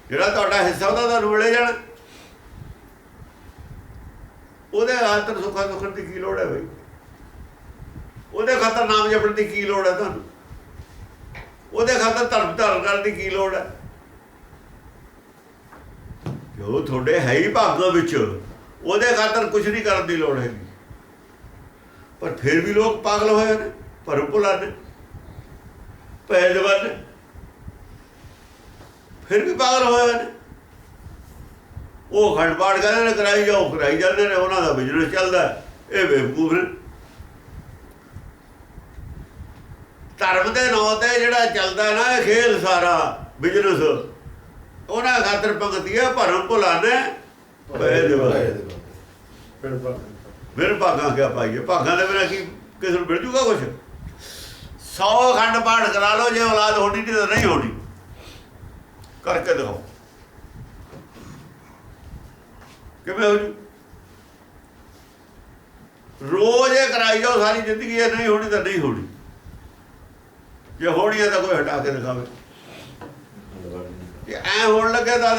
ਜਿਹੜਾ ਤੁਹਾਡਾ ਹਿੱਸਾ ਉਹਦਾ ਤੁਹਾਨੂੰ ਮਿਲੇ ਜਾਣਾ। ਉਹਦੇ ਖਾਤਰ ਸੁੱਖਾਂ ਸੁੱਖਣ ਦੀ ਕੀ ਲੋੜ ਹੈ ਬਈ? ਉਹਦੇ ਖਾਤਰ ਨਾਮ ਜਪਣ ਦੀ ਕੀ ਲੋੜ ਹੈ ਤੁਹਾਨੂੰ? ਉਹਦੇ ਖਾਤਰ ਧਰਮ ਧਾਰਨ ਕਰਨ ਦੀ ਕੀ ਲੋੜ ਹੈ? ਜੋ ਤੁਹਾਡੇ ਹੈ ਹੀ ਭਾਗਾਂ ਵਿੱਚ, ਉਹਦੇ ਖਾਤਰ ਕੁਝ ਨਹੀਂ ਕਰਨ ਦੀ ਲੋੜ ਹੈਗੀ। ਪਰ ਫਿਰ ਵੀ ਲੋਕ ਪਾਗਲ ਹੋਏ ਨੇ, ਭਰਮ ਭੁਲਾ ਨੇ, ਪੈਦਵਾਨ ਨੇ, ਫਿਰ ਵੀ ਪਾਗਲ ਹੋਏ ਨੇ। ਉਹ ਖੰਡ ਪਾਠ ਕਹਿੰਦੇ ਨੇ ਕਰਾਈ ਜਾਓ, ਕਰਾਈ ਜਾਂਦੇ ਨੇ, ਉਹਨਾਂ ਦਾ ਬਿਜ਼ਨਸ ਚੱਲਦਾ। ਇਹ ਬੇਵਕੂਫ ਨੇ। ਧਰਮ ਦੇ ਨਾਂ ਤੇ ਜਿਹੜਾ ਚੱਲਦਾ ਨਾ ਇਹ ਖੇਲ ਸਾਰਾ ਬਿਜ਼ਨਸ, ਉਹਨਾਂ ਖਾਤਰ ਪੰਗਤੀ ਹੈ ਭਰਮ ਭੁਲਾਣੇ ਫਿਰ ਭਾਗਾਂ ਕਿਆ ਪਾਈਏ? ਭਾਗਾਂ ਦੇ ਬਿਨਾਂ ਕੀ ਕਿਸੇ ਨੂੰ ਮਿਲ ਜੂਗਾ ਕੁਛ? 100 ਖੰਡ ਪਾਠ ਕਰਾ ਲਓ, ਜੇ ਔਲਾਦ ਹੋਣੀ ਨਹੀਂ ਤਾਂ ਨਹੀਂ ਹੋਣੀ, ਕਰਕੇ ਦਿਖਾਓ ਕਿਵੇਂ ਹੋ ਜੂ। ਰੋਜ਼ ਇਹ ਕਰਾਈ ਜਾਓ ਸਾਰੀ ਜ਼ਿੰਦਗੀ, ਇਹ ਨਹੀਂ ਹੋਣੀ ਤਾਂ ਨਹੀਂ ਹੋਣੀ। ਜੇ ਹੋਣੀ ਹੈ ਤਾਂ ਕੋਈ ਹਟਾ ਕੇ ਦਿਖਾਵੇ। ਜੇ ਐਂ ਹੋਣ ਲੱਗੇ ਤਾਂ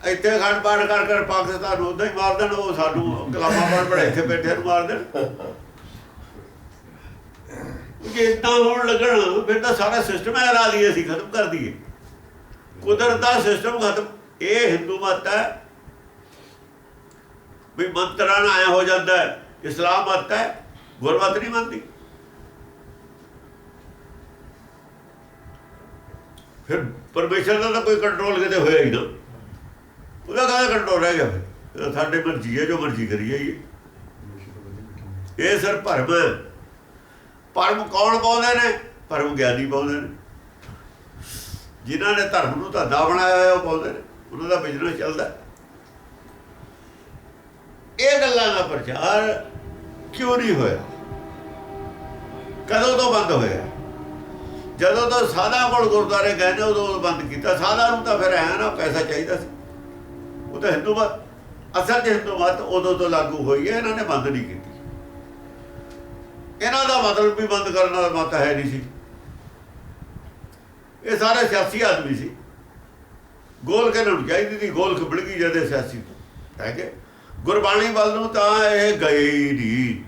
ਇੱਥੇ ਖੰਡ ਪਾਠ ਕਰ ਕਰ ਪਾਕਿਸਤਾਨ ਨੂੰ ਉੱਦਾਂ ਹੀ ਮਾਰ ਦੇਣ, ਉਹ ਸਾਨੂੰ ਕਲਾਮਾਂ ਪੜ੍ਹ ਇੱਥੇ ਬੈਠੇ ਨੂੰ ਮਾਰ ਦੇਣ। ਜੇ ਇੱਦਾਂ ਹੋਣ ਲੱਗਣ ਫਿਰ ਤਾਂ ਸਾਰਾ ਸਿਸਟਮ ਹਿਲਾ ਲਈਏ, ਅਸੀਂ ਖਤਮ ਕਰ ਦਈਏ ਕੁਦਰਤ ਦਾ ਸਿਸਟਮ ਖਤਮ। ਇਹ ਹਿੰਦੂ ਮਤ ਹੈ ਵੀ ਮੰਤਰਾਂ ਨਾਲ ਆਇਆ ਹੋ ਜਾਂਦਾ ਹੈ। ਇਸਲਾਮ ਮਤ ਹੈ, ਗੁਰਮਤ ਨਹੀਂ ਮੰਨਦੀ। ਫਿਰ ਪਰਮੇਸ਼ਰ ਦਾ ਤਾਂ ਕੋਈ ਕੰਟਰੋਲ ਕਿਤੇ ਹੋਇਆ ਹੀ ਨਾ, ਉਹਦਾ ਕਾਹਦਾ ਕੰਟਰੋਲ ਰਹਿ ਗਿਆ? ਫਿਰ ਸਾਡੇ ਮਰਜ਼ੀ ਹੈ, ਜੋ ਮਰਜ਼ੀ ਕਰੀਏ। ਇਹ ਸਿਰ ਭਰਮ ਹੈ। ਭਰਮ ਕੌਣ ਪਾਉਂਦੇ ਨੇ? ਭਰਮ ਗਿਆਨੀ ਪਾਉਂਦੇ ਨੇ। ਜਿਨ੍ਹਾਂ ਨੇ ਧਰਮ ਨੂੰ ਧੰਦਾ ਬਣਾਇਆ ਹੋਇਆ ਉਹ ਪਾਉਂਦੇ ਨੇ, ਉਹਨਾਂ ਦਾ ਬਿਜ਼ਨਸ ਚੱਲਦਾ। ਇਹ ਗੱਲਾਂ ਦਾ ਪ੍ਰਚਾਰ ਕਿਉਂ ਨਹੀਂ ਹੋਇਆ? ਕਦੋਂ ਤੋਂ ਬੰਦ ਹੋਇਆ? ਜਦੋਂ ਤੋਂ ਸਾਧਾਂ ਕੋਲ ਗੁਰਦੁਆਰੇ ਗਏ ਨੇ ਉਦੋਂ ਬੰਦ ਕੀਤਾ। ਸਾਧਾਂ ਨੂੰ ਤਾਂ ਫਿਰ ਐਂ ਨਾ ਪੈਸਾ ਚਾਹੀਦਾ ਸੀ। ਉਹ ਤਾਂ ਹਿੰਦੂ ਮਤ, ਅਸਲ 'ਚ ਹਿੰਦੂ ਮਤ ਉਦੋਂ ਤੋਂ ਲਾਗੂ ਹੋਈ ਹੈ, ਇਹਨਾਂ ਨੇ ਬੰਦ ਨਹੀਂ ਕੀਤੀ। ਇਹਨਾਂ ਦਾ ਮਤਲਬ ਵੀ ਬੰਦ ਕਰਨ ਵਾਲਾ ਮਤ ਹੈ ਨਹੀਂ ਸੀ। ਇਹ ਸਾਰੇ ਸਿਆਸੀ ਆਦਮੀ ਸੀ। ਗੋਲ ਕੇ ਨੂੰ ਚਾਹੀਦੀ ਸੀ, ਗੋਲ ਖਿਬੜ ਗਈ ਜਦੇ ਸਿਆਸੀ ਹੈ ਕਿ ਗੁਰਬਾਣੀ ਵੱਲ ਨੂੰ ਤਾਂ ਇਹ ਗਏ ਹੀ ਨਹੀਂ।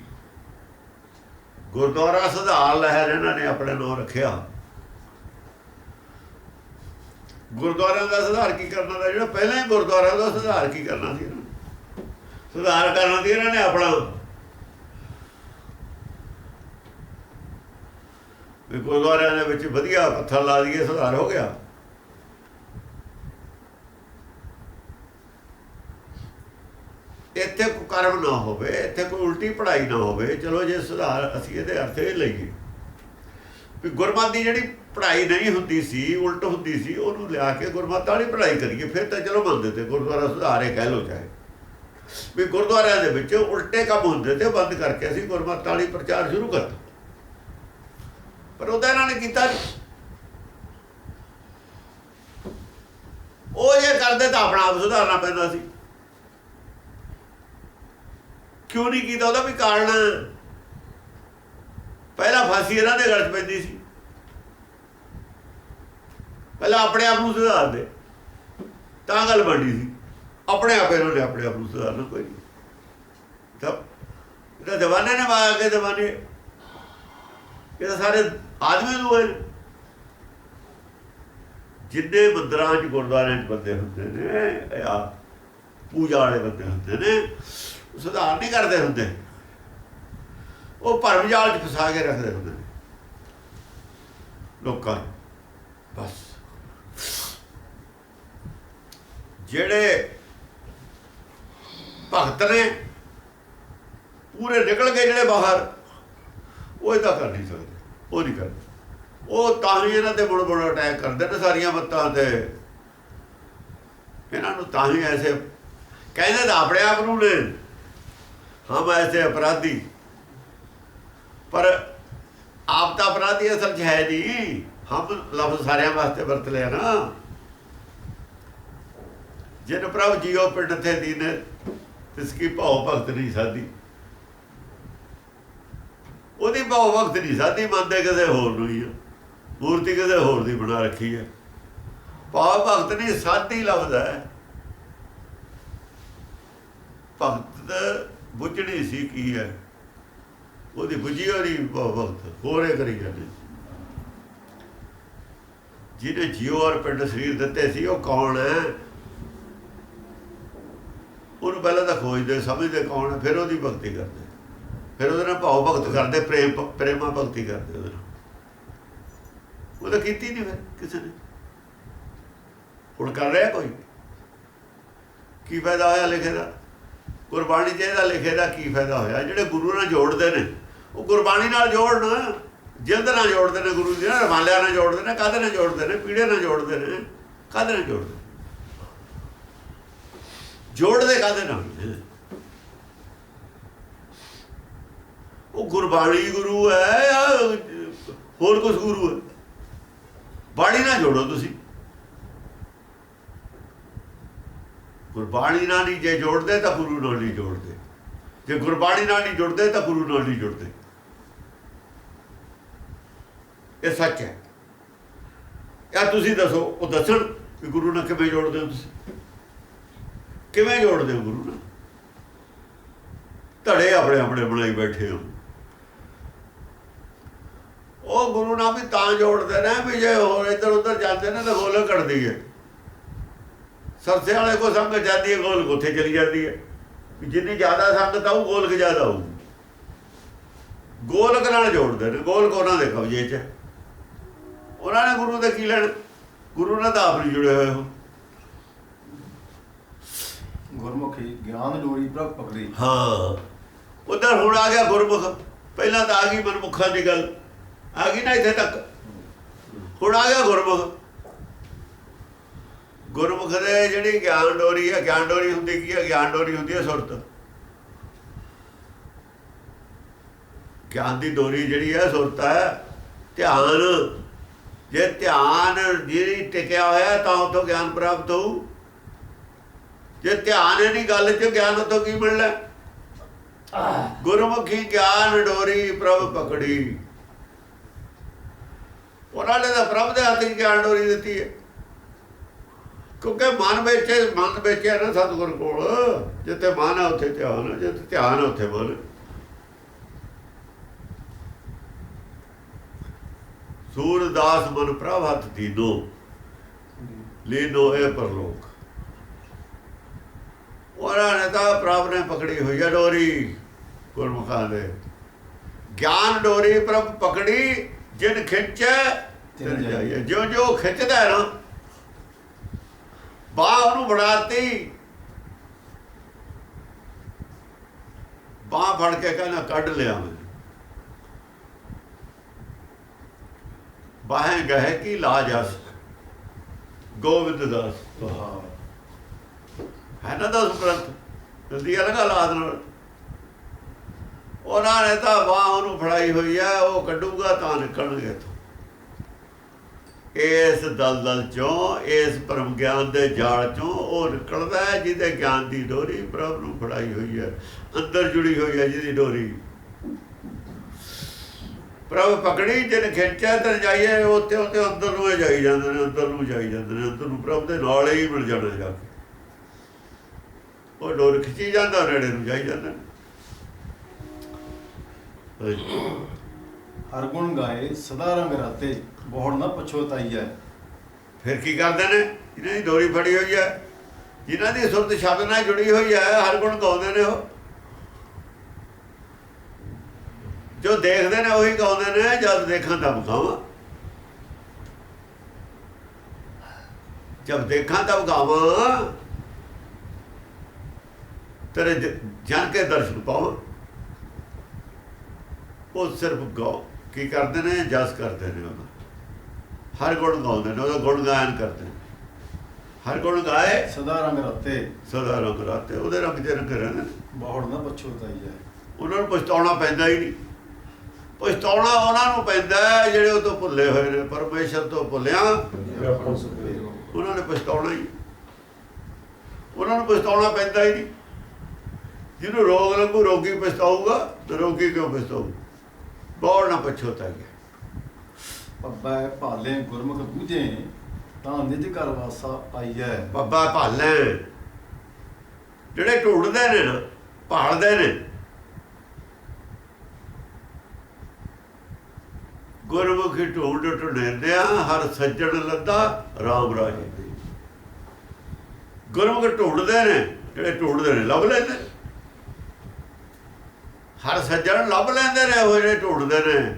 ਗੁਰਦੁਆਰਾ ਸੁਧਾਰ ਲਹਿਰ ਇਹਨਾਂ ਨੇ ਆਪਣੇ ਨਾਂ ਰੱਖਿਆ। ਗੁਰਦੁਆਰਿਆਂ ਦਾ ਸੁਧਾਰ ਕੀ ਕਰਨਾ ਦਾ? ਜਿਹੜਾ ਪਹਿਲਾਂ ਹੀ ਗੁਰਦੁਆਰਾ ਦਾ ਸੁਧਾਰ ਕੀ ਕਰਨਾ ਸੀ? ਸੁਧਾਰ ਕਰਨਾ ਸੀ ਇਹਨਾਂ ਨੇ ਆਪਣਾ ਵੀ ਗੁਰਦੁਆਰਿਆਂ ਦੇ ਵਿੱਚ ਵਧੀਆ ਪੱਥਰ ਲਾ ਦਈਏ, ਸੁਧਾਰ ਹੋ ਗਿਆ। ਇੱਥੇ ਕੋਈ ਕਰਮ ਨਾ ਹੋਵੇ, ਇੱਥੇ ਕੋਈ ਉਲਟੀ ਪੜ੍ਹਾਈ ਨਾ ਹੋਵੇ। ਚਲੋ ਜੇ ਸੁਧਾਰ ਅਸੀਂ ਇਹਦੇ ਅਰਥ ਇਹ ਲਈਏ ਵੀ ਗੁਰਮਤਿ ਦੀ ਜਿਹੜੀ ਪੜ੍ਹਾਈ ਨਹੀਂ ਹੁੰਦੀ ਸੀ, ਉਲਟ ਹੁੰਦੀ ਸੀ, ਉਹਨੂੰ ਲਿਆ ਕੇ ਗੁਰਮਤਿ ਵਾਲੀ ਪੜ੍ਹਾਈ ਕਰੀਏ, ਫਿਰ ਤਾਂ ਚਲੋ ਮੰਨਦੇ ਤੇ ਗੁਰਦੁਆਰਾ ਸੁਧਾਰੇ ਕਹਿ ਲਓ। ਚਾਹੇ ਵੀ ਗੁਰਦੁਆਰਿਆਂ ਦੇ ਵਿੱਚ ਉਲਟੇ ਕੰਮ ਹੁੰਦੇ ਤੇ ਬੰਦ ਕਰਕੇ ਅਸੀਂ ਗੁਰਮਤਿ ਵਾਲੀ ਪ੍ਰਚਾਰ ਸ਼ੁਰੂ ਕਰਤਾ। ਪਰ ਉਹਦਾ ਇਹਨਾਂ ਨੇ ਕੀਤਾ ਨਹੀਂ। ਉਹ ਜੇ ਕਰਦੇ ਤਾਂ ਆਪਣਾ ਆਪ ਸੁਧਾਰਨਾ ਪੈਂਦਾ ਸੀ। ਕਿਉਂ ਨਹੀਂ ਕੀਤਾ? ਉਹਦਾ ਵੀ ਕਾਰਨ, ਪਹਿਲਾਂ ਫਾਂਸੀ ਇਹਨਾਂ ਦੇ ਗਲ 'ਚ ਪੈਂਦੀ ਸੀ। ਪਹਿਲਾਂ ਆਪਣੇ ਆਪ ਨੂੰ ਸੁਧਾਰਦੇ ਤਾਂ ਗੱਲ ਬਣਦੀ ਸੀ। ਆਪਣੇ ਆਪ ਇਹਨਾਂ ਨੇ ਆਪਣੇ ਆਪ ਨੂੰ ਸੁਧਾਰਨਾ ਕੋਈ ਨਹੀਂ। ਤਾਂ ਜਵਾਨਾਂ ਨੇ ਮਾਰ ਕੇ ਜਵਾਨੇ, ਇਹ ਤਾਂ ਸਾਰੇ ਆਦਮੀ ਨੂੰ ਹੋਏ। ਜਿੰਨੇ ਮੰਦਰਾਂ 'ਚ ਗੁਰਦੁਆਰਿਆਂ 'ਚ ਬੰਦੇ ਹੁੰਦੇ ਨੇ, ਆ ਪੂਜਾ ਵਾਲੇ ਬੰਦੇ ਹੁੰਦੇ ਨੇ, ਸੁਧਾਰ ਨਹੀਂ ਕਰਦੇ ਹੁੰਦੇ। ਉਹ ਭਰਮ ਜਾਲ 'ਚ ਫਸਾ ਕੇ ਰੱਖਦੇ ਹੁੰਦੇ ਨੇ ਲੋਕਾਂ ਨੂੰ। ਬਸ ਜਿਹੜੇ ਭਗਤ ਨੇ ਪੂਰੇ ਨਿਕਲ ਗਏ, ਜਿਹੜੇ ਬਾਹਰ, ਉਹ ਇਹਦਾ ਕਰ ਨਹੀਂ ਸਕਦੇ। ਉਹ ਨਹੀਂ ਕਰਦੇ। ਉਹ ਤਾਂ ਹੀ ਇਹਨਾਂ ਤੇ ਮੁੜ ਅਟੈਕ ਕਰਦੇ ਨੇ ਸਾਰੀਆਂ ਮੱਤਾਂ ਤੇ। ਇਹਨਾਂ ਨੂੰ ਤਾਂ ਹੀ ਐਸੇ ਕਹਿੰਦੇ ਤਾਂ ਆਪਣੇ ਆਪ ਨੂੰ ਨੇ, ਹਮ ਐਸੇ ਅਪਰਾਧੀ, ਪਰ ਆਪ ਤਾਂ ਅਪਰਾਧੀ ਅਸਲ 'ਚ ਹੈ ਨਹੀਂ। ਹਮ ਲਫ਼ਜ਼ ਸਾਰਿਆਂ ਵਾਸਤੇ ਵਰਤ ਲਿਆ ਨਾ। ਜਿਨ ਪ੍ਰਭ ਜੀਓ ਪਿੰਡ ਥੇ ਦੀਨੇ ਤਿਸਕੀ ਭਾਉ ਭਗਤ ਨਹੀਂ ਸਾਧੀ। ਉਹਦੀ ਭਾਉ ਭਗਤ ਨਹੀਂ ਸਾਧੀ, ਮੰਨਦੇ ਕਿਸੇ ਹੋਰ ਨੂੰ ਹੀ ਆ। ਮੂਰਤੀ ਕਿਸੇ ਹੋਰ ਦੀ ਬਣਾ ਰੱਖੀ ਹੈ। ਭਾਵ ਭਗਤ ਨਹੀਂ ਸਾਧੀ ਲਫ਼ਜ਼ ਹੈ। ਭਗਤ ਬੁੱਝਣੀ ਸੀ ਕੀ ਹੈ, ਉਹਦੀ ਬੁੱਝੀ ਹੋਣੀ ਭਗਤ ਹੋਰੇ ਕਰੀ ਜਾਂਦੇ। ਜਿਹਨੇ ਜੀਓ ਔਰ ਪਿੰਡ ਸਰੀਰ ਦਿੱਤੇ ਸੀ ਉਹ ਕੌਣ ਹੈ? ਉਹਨੂੰ ਪਹਿਲਾਂ ਤਾਂ ਖੋਜਦੇ, ਸਮਝਦੇ ਕੌਣ ਹੈ, ਫਿਰ ਉਹਦੀ ਭਗਤੀ ਕਰਦੇ, ਫਿਰ ਉਹਦੇ ਨਾਲ ਭਾਵ ਭਗਤ ਕਰਦੇ, ਪ੍ਰੇਮਾ ਭਗਤੀ ਕਰਦੇ ਉਹਦੇ ਨਾਲ। ਉਹ ਤਾਂ ਕੀਤੀ ਨਹੀਂ ਫਿਰ ਕਿਸੇ ਨੇ। ਹੁਣ ਕਰ ਰਿਹਾ ਕੋਈ? ਕੀ ਫਾਇਦਾ ਹੋਇਆ ਲਿਖੇ ਦਾ? ਗੁਰਬਾਣੀ 'ਚ ਇਹਦਾ ਲਿਖੇ ਦਾ ਕੀ ਫਾਇਦਾ ਹੋਇਆ? ਜਿਹੜੇ ਗੁਰੂ ਨਾਲ ਜੋੜਦੇ ਨੇ ਉਹ ਗੁਰਬਾਣੀ ਨਾਲ ਜੋੜਨ, ਜਿਲਦ ਨਾਲ ਜੋੜਦੇ ਨੇ, ਗੁਰੂ ਜੀ ਨਾਲ, ਰਮਾਲਿਆਂ ਨਾਲ ਜੋੜਦੇ ਨੇ, ਕਾਹਦੇ ਨਾਲ ਜੋੜਦੇ ਨੇ? ਪੀੜੇ ਨਾਲ ਜੋੜਦੇ ਨੇ, ਕਾਹਦੇ ਨਾਲ ਜੋੜਦੇ? ਜੋੜਦੇ ਕਾਹਦੇ ਨਾਲ? ਉਹ ਗੁਰਬਾਣੀ ਗੁਰੂ ਹੈ ਜਾਂ ਹੋਰ ਕੁਛ ਗੁਰੂ ਹੈ? ਬਾਣੀ ਨਾਲ ਜੋੜੋ ਤੁਸੀਂ। ਗੁਰਬਾਣੀ ਨਾਲ ਨਹੀਂ ਜੇ ਜੋੜਦੇ ਤਾਂ ਗੁਰੂ ਨਾਲ ਨਹੀਂ ਜੋੜਦੇ, ਜੇ ਗੁਰਬਾਣੀ ਨਾਲ ਨਹੀਂ ਜੁੜਦੇ ਤਾਂ ਗੁਰੂ ਨਾਲ ਨਹੀਂ ਜੁੜਦੇ। ਇਹ ਸੱਚ ਹੈ। ਯਾ ਤੁਸੀਂ ਦੱਸੋ, ਉਹ ਦੱਸਣ ਕਿ ਗੁਰੂ ਨਾਲ ਕਿਵੇਂ ਜੋੜਦੇ ਹੋ? ਤੁਸੀਂ ਕਿਵੇਂ ਜੋੜਦੇ ਹੋ ਗੁਰੂ ਨਾਲ? ਧੜੇ ਆਪਣੇ ਆਪਣੇ ਬਣਾਈ ਬੈਠੇ ਹੋ। ਉਹ ਗੁਰੂ ਨਾਲ ਵੀ ਤਾਂ ਜੋੜਦੇ ਨੇ ਵੀ ਜੇ ਹੋਰ ਇੱਧਰ ਉੱਧਰ ਜਾਂਦੇ ਨੇ ਤਾਂ ਗੋਲ ਘੜਦੀ ਹੈ। ਸਰਸੇ ਵਾਲੇ ਕੋ ਸੰਗਤ ਜਾਂਦੀ ਹੈ, ਗੋਲਕ ਉੱਥੇ ਚਲੀ ਜਾਂਦੀ ਹੈ। ਜਿੰਨੀ ਜ਼ਿਆਦਾ ਸੰਗਤ ਆਊ ਗੋਲਕ ਜ਼ਿਆਦਾ ਆਊ। ਗੋਲਕ ਨਾਲ ਜੋੜਦੇ ਨੇ, ਗੋਲਕ ਉਹਨਾਂ ਦੇ ਕਬਜ਼ੇ 'ਚ। ਉਹਨਾਂ ਨੇ ਗੁਰੂ ਦੇ ਕੀ ਲੈਣ? ਗੁਰੂ ਨਾਲ ਤਾਂ ਆਪ ਨਹੀਂ ਜੁੜੇ ਹੋਏ ਹੋ। ਗੁਰਮੁਖੀ ਗਿਆਨ ਡੋਰੀ ਪ੍ਰਭ ਪਕੜੀ। ਹਾਂ, ਉੱਧਰ ਹੁਣ ਆ ਗਿਆ ਗੁਰਮੁਖ। ਪਹਿਲਾਂ ਤਾਂ ਆ ਗਈ ਮਨਮੁਖਾਂ ਦੀ ਗੱਲ, ਆ ਗਈ ਨਾ ਇੱਥੇ ਤੱਕ। ਹੁਣ ਆ ਗਿਆ ਗੁਰਮੁਖ। ਗੁਰਮੁਖ ਦੇ ਜਿਹੜੀ ਗਿਆਨ ਡੋਰੀ ਹੈ, ਗਿਆਨ ਡੋਰੀ ਹੁੰਦੀ ਕੀ ਹੈ? ਗਿਆਨ ਡੋਰੀ ਹੁੰਦੀ ਹੈ ਸੁਰਤ। ਗਿਆਨ ਦੀ ਡੋਰੀ ਜਿਹੜੀ ਹੈ ਸੁਰਤ ਹੈ, ਧਿਆਨ। ਜੇ ਧਿਆਨ ਜਿਹੜੀ ਟਿਕਿਆ ਹੋਇਆ ਤਾਂ ਉੱਥੋਂ ਗਿਆਨ ਪ੍ਰਾਪਤ ਹੋਊ। ਜੇ ਧਿਆਨ ਹੈ ਨਹੀਂ ਗੱਲ 'ਚ, ਗਿਆਨ ਉੱਥੋਂ ਕੀ ਮਿਲਣਾ? ਗੁਰਮੁਖੀ ਗਿਆਨ ਡੋਰੀ ਪ੍ਰਭ ਪਕੜੀ। ਉਹਨਾਂ ਨੇ ਤਾਂ ਪ੍ਰਭ ਦੇ ਹੱਥ 'ਚ ਗਿਆਨ ਡੋਰੀ ਦਿੱਤੀ ਹੈ, ਕਿਉਂਕਿ ਮਨ ਵੇਚਿਆ ਨਾ ਸਤਿਗੁਰ ਕੋਲ। ਜਿੱਥੇ ਮਨ ਹੈ ਉੱਥੇ ਧਿਆਨ ਹੈ, ਜਿੱਥੇ ਧਿਆਨ ਹੈ ਉੱਥੇ ਮਨ। ਸੂਰਦਾਸ ਮਨ ਪ੍ਰਭ ਹੱਥ ਦੀਨੋ, ਲੀਨੋ ਇਹ ਪਰਲੋਕ। ਉਹਨਾਂ ਨੇ ਤਾਂ ਪ੍ਰਭ ਨੇ ਪਕੜੀ ਹੋਈ ਹੈ ਡੋਰੀ ਗੁਰਮੁਖਾਂ ਦੇ। ਗਿਆਨ ਡੋਰੀ ਪ੍ਰਭ ਪਕੜੀ, ਜਿਨ ਖਿੱਚੈ ਤਿਨ ਜਾਈਏ। ਜਿਉਂ ਜਿਉਂ ਖਿੱਚਦਾ ਹੈ ਨਾ, ਬਾਂਹ ਉਹਨੂੰ ਬਣਾਤੀ। ਬਾਂਹ ਫੜ ਕੇ ਕਹਿੰਦਾ ਕੱਢ ਲਿਆ ਮੈਂ। ਬਾहें ਗਏ ਕੀ ਲਾ ਜਸ ਗੋਬਿੰਦ ਦਾਸ ਹੈ ਨਾ। ਦਸ ਗ੍ਰੰਥ ਜਲਦੀ ਲਗਾ ਲਾਦ ਨਾਲ। ਉਹਨਾਂ ਨੇ ਤਾਂ ਬਾਂਹ ਉਹਨੂੰ ਫੜਾਈ ਹੋਈ ਹੈ, ਉਹ ਕੱਢੂਗਾ ਤਾਂ ਨਿਕਲਣਗੇ ਇੱਥੋਂ। ਇਸ ਦਲਦਲ ਚੋਂ, ਇਸ ਪਰਮ ਗਿਆਨ ਦੇ ਜਾਲ ਚੋਂ ਉਹ ਨਿਕਲਦਾ ਹੈ ਜਿਹਦੇ ਗਿਆਨ ਦੀ ਡੋਰੀ ਪ੍ਰਭ ਨੂੰ ਫੜਾਈ ਹੋਈ ਹੈ, ਅੰਦਰ ਜੁੜੀ ਹੋਈ ਹੈ ਜਿਹਦੀ ਡੋਰੀ। ਪ੍ਰਭ ਪਕੜੀ ਜਿਨ ਖਿੱਚਿਆ ਤੇ ਜਾਈਏ। ਉੱਥੇ ਉੱਥੇ ਅੰਦਰ ਨੂੰ ਜਾਈ ਜਾਂਦੇ ਨੇ, ਅੰਦਰ ਨੂੰ ਜਾਈ ਜਾਂਦੇ ਨੇ, ਅੰਦਰ ਨੂੰ ਪ੍ਰਭ ਦੇ ਨਾਲ ਹੀ ਮਿਲ ਜਾਣਾ ਜਾ ਕੇ। ਉਹ ਡੋਰ ਖਿੱਚੀ ਜਾਂਦਾ, ਨੇੜੇ ਨੂੰ ਜਾਈ ਜਾਂਦਾ। ਹਰ ਗੁਣ ਗਾਏ ਸਦਾ ਰੰਗ ਰਾਤੇ, ਬਹੁੜ ਨਾ ਪਛੋਤਾਈਐ। ਫਿਰ ਕੀ ਕਰਦੇ ਨੇ? ਜਿਹਨਾਂ ਦੀ ਡੋਰੀ ਫੜੀ ਹੋਈ ਹੈ, ਜਿਨ੍ਹਾਂ ਦੀ ਸੁਰਤ ਸ਼ਬਦ ਨਾਲ ਜੁੜੀ ਹੋਈ ਹੈ, ਹਰ ਗੁਣ ਗਾਉਂਦੇ ਨੇ। ਉਹ ਜੋ ਦੇਖਦੇ ਨੇ ਉਹੀ ਗਾਉਂਦੇ ਨੇ। ਜਦ ਦੇਖਾਂ ਤਬ ਗਾਵਾਂ, ਜਦ ਦੇਖਾਂ ਤਬ ਗਾਵਾਂ, ਤੇਰੇ ਜਾਣ ਕੇ ਦਰਸ਼ਨ ਪਾਵਾਂ। ਉਹ ਸਿਰਫ ਗਾਓ ਕੀ ਕਰਦੇ ਨੇ? ਜਸ ਕਰਦੇ ਨੇ ਉਹਦਾ। ਹਰ ਗੁਣ ਗਾਉਂਦੇ ਨੇ, ਉਹਦਾ ਗੁਣ ਗਾਇਨ ਕਰਦੇ ਨੇ। ਹਰ ਗੁਣ ਗਾਏ ਸਦਾ ਰੰਗ ਰਾਤੇ, ਸਦਾ ਰੰਗ ਰਾਤੇ। ਉਹਦੇ ਰੰਗ 'ਚ ਰੰਗ ਰਹਿੰਦੇ ਨੇ। ਬਹੁੜ ਨਾ ਪਛੋਤਾਈਐ। ਉਹਨਾਂ ਨੂੰ ਪਛਤਾਉਣਾ ਪੈਂਦਾ ਹੀ ਨਹੀਂ। ਪਛਤਾਉਣਾ ਉਹਨਾਂ ਨੂੰ ਪੈਂਦਾ ਜਿਹੜੇ ਉਹ ਤੋਂ ਭੁੱਲੇ ਹੋਏ ਨੇ, ਪਰਮੇਸ਼ਰ ਤੋਂ ਭੁੱਲਿਆ। ਉਹਨਾਂ ਨੇ ਪਛਤਾਉਣਾ ਹੀ, ਉਹਨਾਂ ਨੂੰ ਪਛਤਾਉਣਾ ਪੈਂਦਾ ਹੀ ਨਹੀਂ। ਜਿਹਨੂੰ ਰੋਗ ਲੱਗੂ ਰੋਗੀ ਪਛਤਾਊਗਾ, ਤੇ ਰੋਗੀ ਕਿਉਂ ਪਛਤਾਊ? ਬਹੁੜ ਨਾ ਪਛੋਤਾਈਐ। ਪੱਬਾ ਭਾਲੇ ਗੁਰਮੁਖ ਬੂਝੇ, ਤਾਂ ਨਿਜ ਘਰ ਵਾਸਾ ਆਈਐ। ਪੱਬਾ ਭਾਲੇ ਜਿਹੜੇ ਢੂੰਡਦੇ ਨੇ ਨਾ, ਭਾਲਦੇ ਨੇ। ਗੁਰਮੁਖੀ ਢੂੰਡ ਢੁੰਡਿਆ ਹਰ ਸੱਜਣ ਲੱਦਾ ਰਾਮ ਰਾਜੇ। ਗੁਰਮੁਖ ਢੂੰਡਦੇ ਨੇ, ਜਿਹੜੇ ਢੂੰਡਦੇ ਨੇ ਲੱਭ ਲੈਂਦੇ। ਹਰ ਸੱਜਣ ਲੱਭ ਲੈਂਦੇ ਨੇ, ਉਹ ਜਿਹੜੇ ਢੂੰਡਦੇ ਨੇ।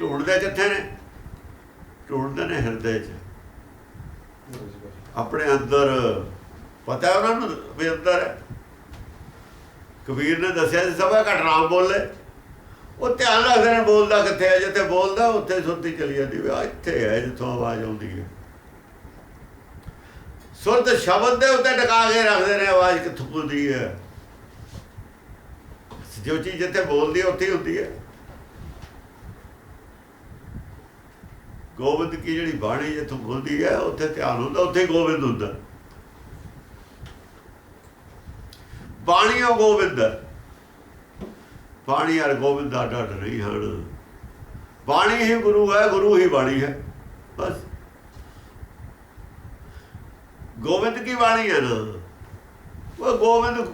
ਢੂੰਡਦੇ ਕਿੱਥੇ ਨੇ? ਢੂੰਡਦੇ ਨੇ ਹਿਰਦੇ 'ਚ, ਆਪਣੇ ਅੰਦਰ। ਪਤਾ ਉਹਨਾਂ ਨੂੰ ਵੀ ਅੰਦਰ ਹੈ। ਕਬੀਰ ਨੇ ਦੱਸਿਆ ਸੀ ਸਭਾ ਘੱਟ ਰਾਮ ਬੋਲੇ। ਉਹ ਧਿਆਨ ਰੱਖਦੇ ਨੇ ਬੋਲਦਾ ਕਿੱਥੇ ਹੈ। ਜਿੱਥੇ ਬੋਲਦਾ ਉੱਥੇ ਸੁਰਤੀ ਚਲੀ ਜਾਂਦੀ ਵੀ ਆ ਇੱਥੇ ਹੈ ਜਿੱਥੋਂ ਆਵਾਜ਼ ਆਉਂਦੀ ਹੈ। ਸੁਰਤ ਸ਼ਬਦ ਦੇ ਉੱਤੇ ਟਿਕਾ ਕੇ ਰੱਖਦੇ ਨੇ, ਆਵਾਜ਼ ਕਿੱਥੋਂ ਆਉਂਦੀ ਹੈ। ਜੋ ਚੀਜ਼ ਜਿੱਥੇ ਬੋਲਦੀ ਹੈ ਉੱਥੇ ਹੀ ਹੁੰਦੀ ਹੈ। ਗੋਬਿੰਦ ਕੀ ਜਿਹੜੀ ਬਾਣੀ ਜਿੱਥੋਂ ਖੁੱਲਦੀ ਹੈ ਉੱਥੇ ਧਿਆਨ ਹੁੰਦਾ, ਉੱਥੇ ਗੋਬਿੰਦ ਹੁੰਦਾ। ਬਾਣੀ ਉਹ ਗੋਬਿੰਦ ਹੈ। ਬਾਣੀ ਯਾਰ ਗੋਬਿੰਦ ਦਾ ਡਰ ਨਹੀਂ ਹਨ। ਬਾਣੀ ਹੀ ਗੁਰੂ ਹੈ, ਗੁਰੂ ਹੀ ਬਾਣੀ ਹੈ। ਬਸ ਗੋਬਿੰਦ ਕੀ ਬਾਣੀ ਹੈ ਨਾ, ਉਹ ਗੋਬਿੰਦ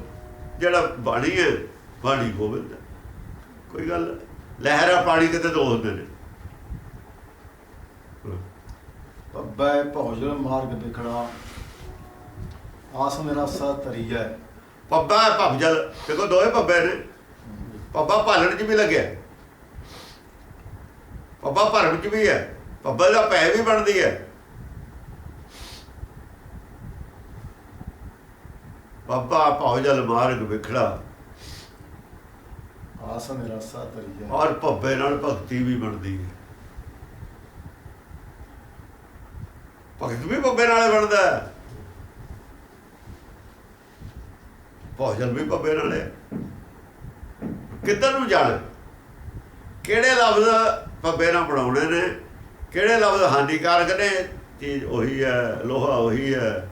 ਜਿਹੜਾ ਬਾਣੀ ਹੈ, ਬਾਣੀ ਗੋਬਿੰਦ ਹੈ। ਕੋਈ ਗੱਲ ਲਹਿਰਾ ਪਾਣੀ ਕਿਤੇ ਦੋ ਹੁੰਦੇ ਨੇ। ਪੱਬੈ ਭੌਜਲ ਮਾਰਗ ਵਿਖੜਾ ਆਸ ਨਿਰਾਸਾ ਤਰੀਐ। ਪੱਬਾ ਭਵਜਲ, ਦੇਖੋ ਦੋਵੇਂ ਪੱਬੇ ਨੇ। ਪੱਬਾ ਭਾਲਣ 'ਚ ਵੀ ਲੱਗਿਆ, ਪੱਬਾ ਭਰਮ 'ਚ ਵੀ ਹੈ। ਪੱਬੇ ਦਾ ਪੈ ਵੀ ਬਣਦੀ ਹੈ। ਪੱਬਾ ਭੌਜਲ ਮਾਰਗ ਵਿਖੜਾ ਆਸ ਨਿਰਾਸਾ ਤਰੀਐ। ਔਰ ਪੱਬੇ ਨਾਲ ਭਗਤੀ ਵੀ ਬਣਦੀ ਹੈ। ਭਗਤ ਵੀ ਪੱਬੇ ਨਾਲ ਬਣਦਾ ਹੈ, ਭੌਜਲ ਵੀ ਪੱਬੇ ਨਾਲ ਹੈ। ਕਿੱਧਰ ਨੂੰ ਜਾਣਾ? ਕਿਹੜੇ ਲਫ਼ਜ਼ ਪੱਬੇ ਨਾਲ ਬਣਾਉਣੇ ਨੇ, ਕਿਹੜੇ ਲਫ਼ਜ਼ ਹਾਨੀਕਾਰਕ ਨੇ। ਚੀਜ਼ ਉਹੀ ਹੈ, ਲੋਹਾ ਉਹੀ ਹੈ।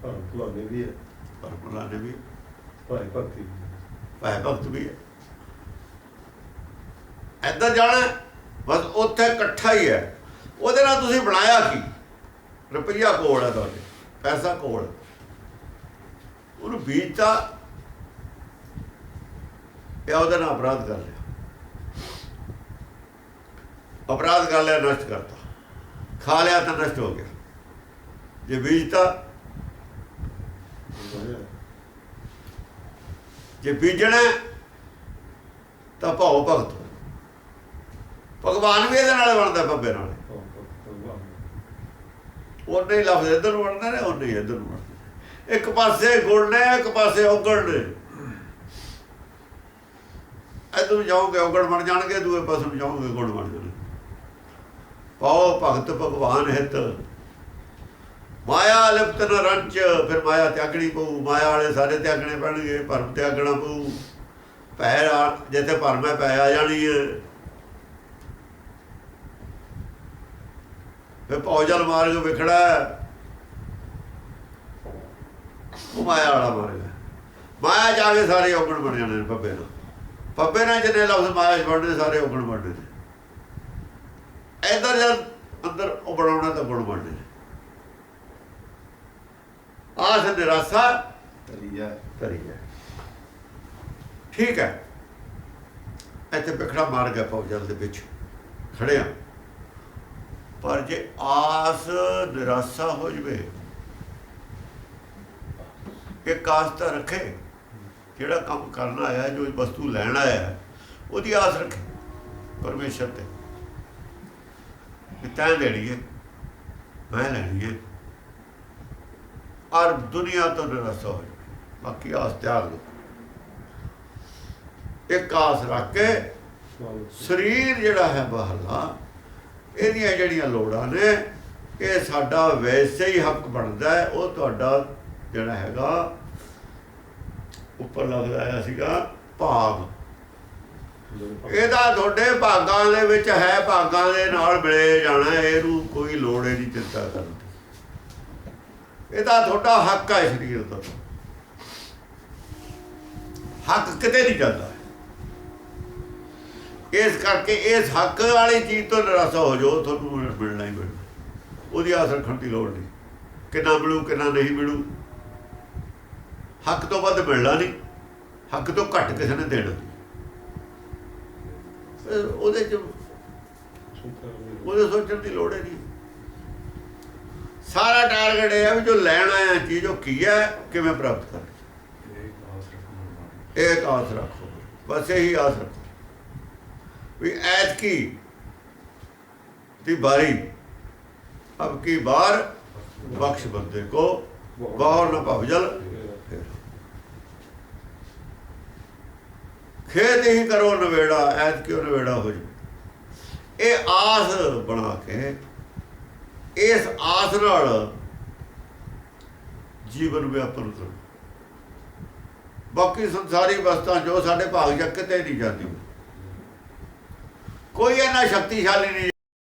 ਭੁਲਾਣੇ ਵੀ ਹੈ, ਪਰ ਭੁਲਾਣੇ ਵੀ, ਭਾਈ ਭਗਤੀ ਵੀ। ਭਾਈ ਭਗਤ ਵੀ ਹੈ। ਇੱਧਰ ਜਾਣਾ ਬਸ, ਉੱਥੇ ਇਕੱਠਾ ਹੀ ਹੈ। ਉਹਦੇ ਨਾਲ ਤੁਸੀਂ ਬਣਾਇਆ ਕੀ? ਰੁਪਈਆ ਕੋਲ ਹੈ ਤੁਹਾਡੇ, ਪੈਸਾ ਕੋਲ, ਉਹਨੂੰ ਬੀਜਤਾ ਜਾਂ ਉਹਦੇ ਨਾਲ ਅਪਰਾਧ ਕਰ ਲਿਆ। ਅਪਰਾਧ ਕਰ ਲਿਆ, ਨਸ਼ਟ ਕਰਤਾ। ਖਾ ਲਿਆ ਤਾਂ ਨਸ਼ਟ ਹੋ ਗਿਆ। ਜੇ ਬੀਜਤਾ, ਜੇ ਬੀਜਣਾ ਤਾਂ ਭਾਉ ਭਗਤ। ਭਗਵਾਨ ਵੀ ਇਹਦੇ ਨਾਲ ਬਣਦਾ, ਪੱਬੇ ਨਾਲ। ਉਹਨੇ ਹੀ ਲਫ਼ਜ਼ ਇੱਧਰ ਨੂੰ ਬਣਦੇ ਨੇ, ਉਹਨੇ ਹੀ ਇੱਧਰ ਨੂੰ ਬਣਦੇ। ਇੱਕ ਪਾਸੇ ਗੁਣ ਨੇ, ਇੱਕ ਪਾਸੇ ਔਗਣ ਨੇ। ਇੱਧਰ ਨੂੰ ਜਾਓਗੇ ਔਗਣ ਬਣ ਜਾਣਗੇ, ਦੂਏ ਪਾਸੇ ਨੂੰ ਜਾਓਗੇ ਗੁਣ ਬਣ ਜਾਣਗੇ। ਪਾਓ ਭਗਤ ਭਗਵਾਨ ਹਿਤ, ਮਾਇਆ ਲਿਪਤ ਨ ਰੰਚ। ਫਿਰ ਮਾਇਆ ਤਿਆਗਣੀ ਪਊ। ਮਾਇਆ ਵਾਲੇ ਸਾਰੇ ਤਿਆਗਣੇ ਪੈਣਗੇ, ਭਰਮ ਤਿਆਗਣਾ ਪਊ। ਪੈ ਜਿੱਥੇ ਭਰਮ ਹੈ ਪੈ ਆ ਜਾਣੀ ਹੈ। ਫਿਰ ਭੌਜਲ ਮਾਰਗ ਵਿਖੜਾ, ਉਹ ਮਾਇਆ ਵਾਲਾ ਮਾਰਗ ਹੈ। ਮਾਇਆ ਜਾ ਕੇ ਸਾਰੇ ਔਗਣ ਬਣ ਜਾਣੇ ਨੇ ਪੱਬੇ ਨਾਲ। ਪੱਬੇ ਨਾਲ ਜਿੰਨੇ ਲਫ਼ਜ਼ ਮਾਇਆ 'ਚ ਬਣਨੇ, ਸਾਰੇ ਔਗਣ ਬਣਨੇ ਨੇ। ਇੱਧਰ ਜਦ ਅੰਦਰ ਉਹ ਬਣਾਉਣਾ ਤਾਂ ਗੁਣ ਬਣਨੇ ਨੇ। ਆਸ ਨਿਰਾਸਾ ਤਰੀਐ। ਤਰੀਐ। ਠੀਕ ਹੈ, ਇੱਥੇ ਵਿਖੜਾ ਮਾਰਗ ਹੈ ਭੌਜਲ ਦੇ ਵਿੱਚ ਖੜਿਆ। ਪਰ ਜੇ ਆਸ ਨਿਰਾਸਾ ਹੋ ਜਵੇ, ਇੱਕ ਆਸ ਤਾਂ ਰੱਖੇ। ਜਿਹੜਾ ਕੰਮ ਕਰਨ ਆਇਆ, ਜੋ ਵਸਤੂ ਲੈਣ ਆਇਆ, ਉਹਦੀ ਆਸ ਰੱਖੇ ਪਰਮੇਸ਼ਰ ਤੇ, ਤੈਂ ਦੇਣੀ ਹੈ, ਮੈਂ ਲੈਣੀ ਹੈ। ਔਰ ਦੁਨੀਆ ਤੋਂ ਨਿਰਾਸਾ ਹੋ ਜਾਵੇ, ਬਾਕੀ ਆਸ ਤਿਆਗ ਦਿਓ। ਇੱਕ ਆਸ ਰੱਖ ਕੇ ਸਰੀਰ ਜਿਹੜਾ ਹੈ ਬਾਹਰਲਾ, ਇਹਦੀਆਂ ਜਿਹੜੀਆਂ ਲੋੜਾਂ ਨੇ, ਇਹ ਸਾਡਾ ਵੈਸੇ ਹੀ ਹੱਕ ਬਣਦਾ ਹੈ। ਉਹ ਤੁਹਾਡਾ ਜਿਹੜਾ ਹੈਗਾ ਉੱਪਰ ਲੱਗਦਾ ਆਇਆ ਸੀਗਾ ਭਾਗ, ਇਹਦਾ ਤੁਹਾਡੇ ਭਾਗਾਂ ਦੇ ਵਿੱਚ ਹੈ। ਭਾਗਾਂ ਦੇ ਨਾਲ ਮਿਲੇ ਜਾਣਾ, ਇਹਨੂੰ ਕੋਈ ਲੋੜ ਨਹੀਂ ਚਿੰਤਾ ਕਰਨ ਦੀ। ਇਹਦਾ ਤੁਹਾਡਾ ਹੱਕ ਹੈ ਸਰੀਰ ਦਾ। ਹੱਕ ਕਿਤੇ ਨਹੀਂ ਜਾਂਦਾ। ਇਸ ਕਰਕੇ ਇਸ ਹੱਕ ਵਾਲੀ ਚੀਜ਼ ਤੋਂ ਨਿਰਾਸ਼ਾ ਹੋ ਜਾਓ, ਤੁਹਾਨੂੰ ਮਿਲਣਾ ਹੀ ਮਿਲਣਾ। ਉਹਦੀ ਆਸ ਰੱਖਣ ਦੀ ਲੋੜ ਨਹੀਂ। ਕਿੰਨਾ ਮਿਲੂ ਕਿੰਨਾ ਨਹੀਂ ਮਿਲੂ, ਹੱਕ ਤੋਂ ਵੱਧ ਮਿਲਣਾ ਨਹੀਂ। ਹੱਕ ਤੋਂ ਘੱਟ ਕਿਸੇ ਨੇ ਦੇਣਾ। ਉਹਦੇ ਚ ਉਹਦੇ ਸੋਚਣ ਦੀ ਲੋੜ ਹੀ ਨਹੀਂ। ਸਾਰਾ ਟਾਰਗੇਟ ਇਹ ਹੈ ਵੀ ਜੋ ਲੈਣ ਆਇਆ ਚੀਜ਼ ਉਹ ਕੀ ਹੈ, ਕਿਵੇਂ ਪ੍ਰਾਪਤ ਕਰਨੀ। ਇੱਕ ਆਸ ਰੱਖੋ, ਬਸ ਇਹੀ ਆਸ ਰੱਖੋ ਵੀ ਐਤਕੀ ਦੀ ਬਾਰੀ ਅਬ ਕੀ ਬਾਰ ਬਖਸ਼ ਬੰਦੇ ਕੋ ਬਾਹਰ ਨਾ ਭਵਜਲ ਖੇਤ ਹੀ ਕਰੋ ਨਵੇੜਾ, ਐਤਕੀ ਉਹ ਨਵੇੜਾ ਹੋ ਜਾਵੇ। ਇਹ ਆਸ ਬਣਾ ਕੇ ਇਸ ਆਸ ਨਾਲ ਜੀਵਨ ਵਿਆਪਨ ਕਰੋ। ਬਾਕੀ ਸੰਸਾਰੀ ਵਸਤਾਂ ਜੋ ਸਾਡੇ ਭਾਗ ਚ ਕਿਤੇ ਨਹੀਂ ਜਾਂਦੀ, ਕੋਈ ਇੰਨਾ ਸ਼ਕਤੀਸ਼ਾਲੀ ਨਹੀਂ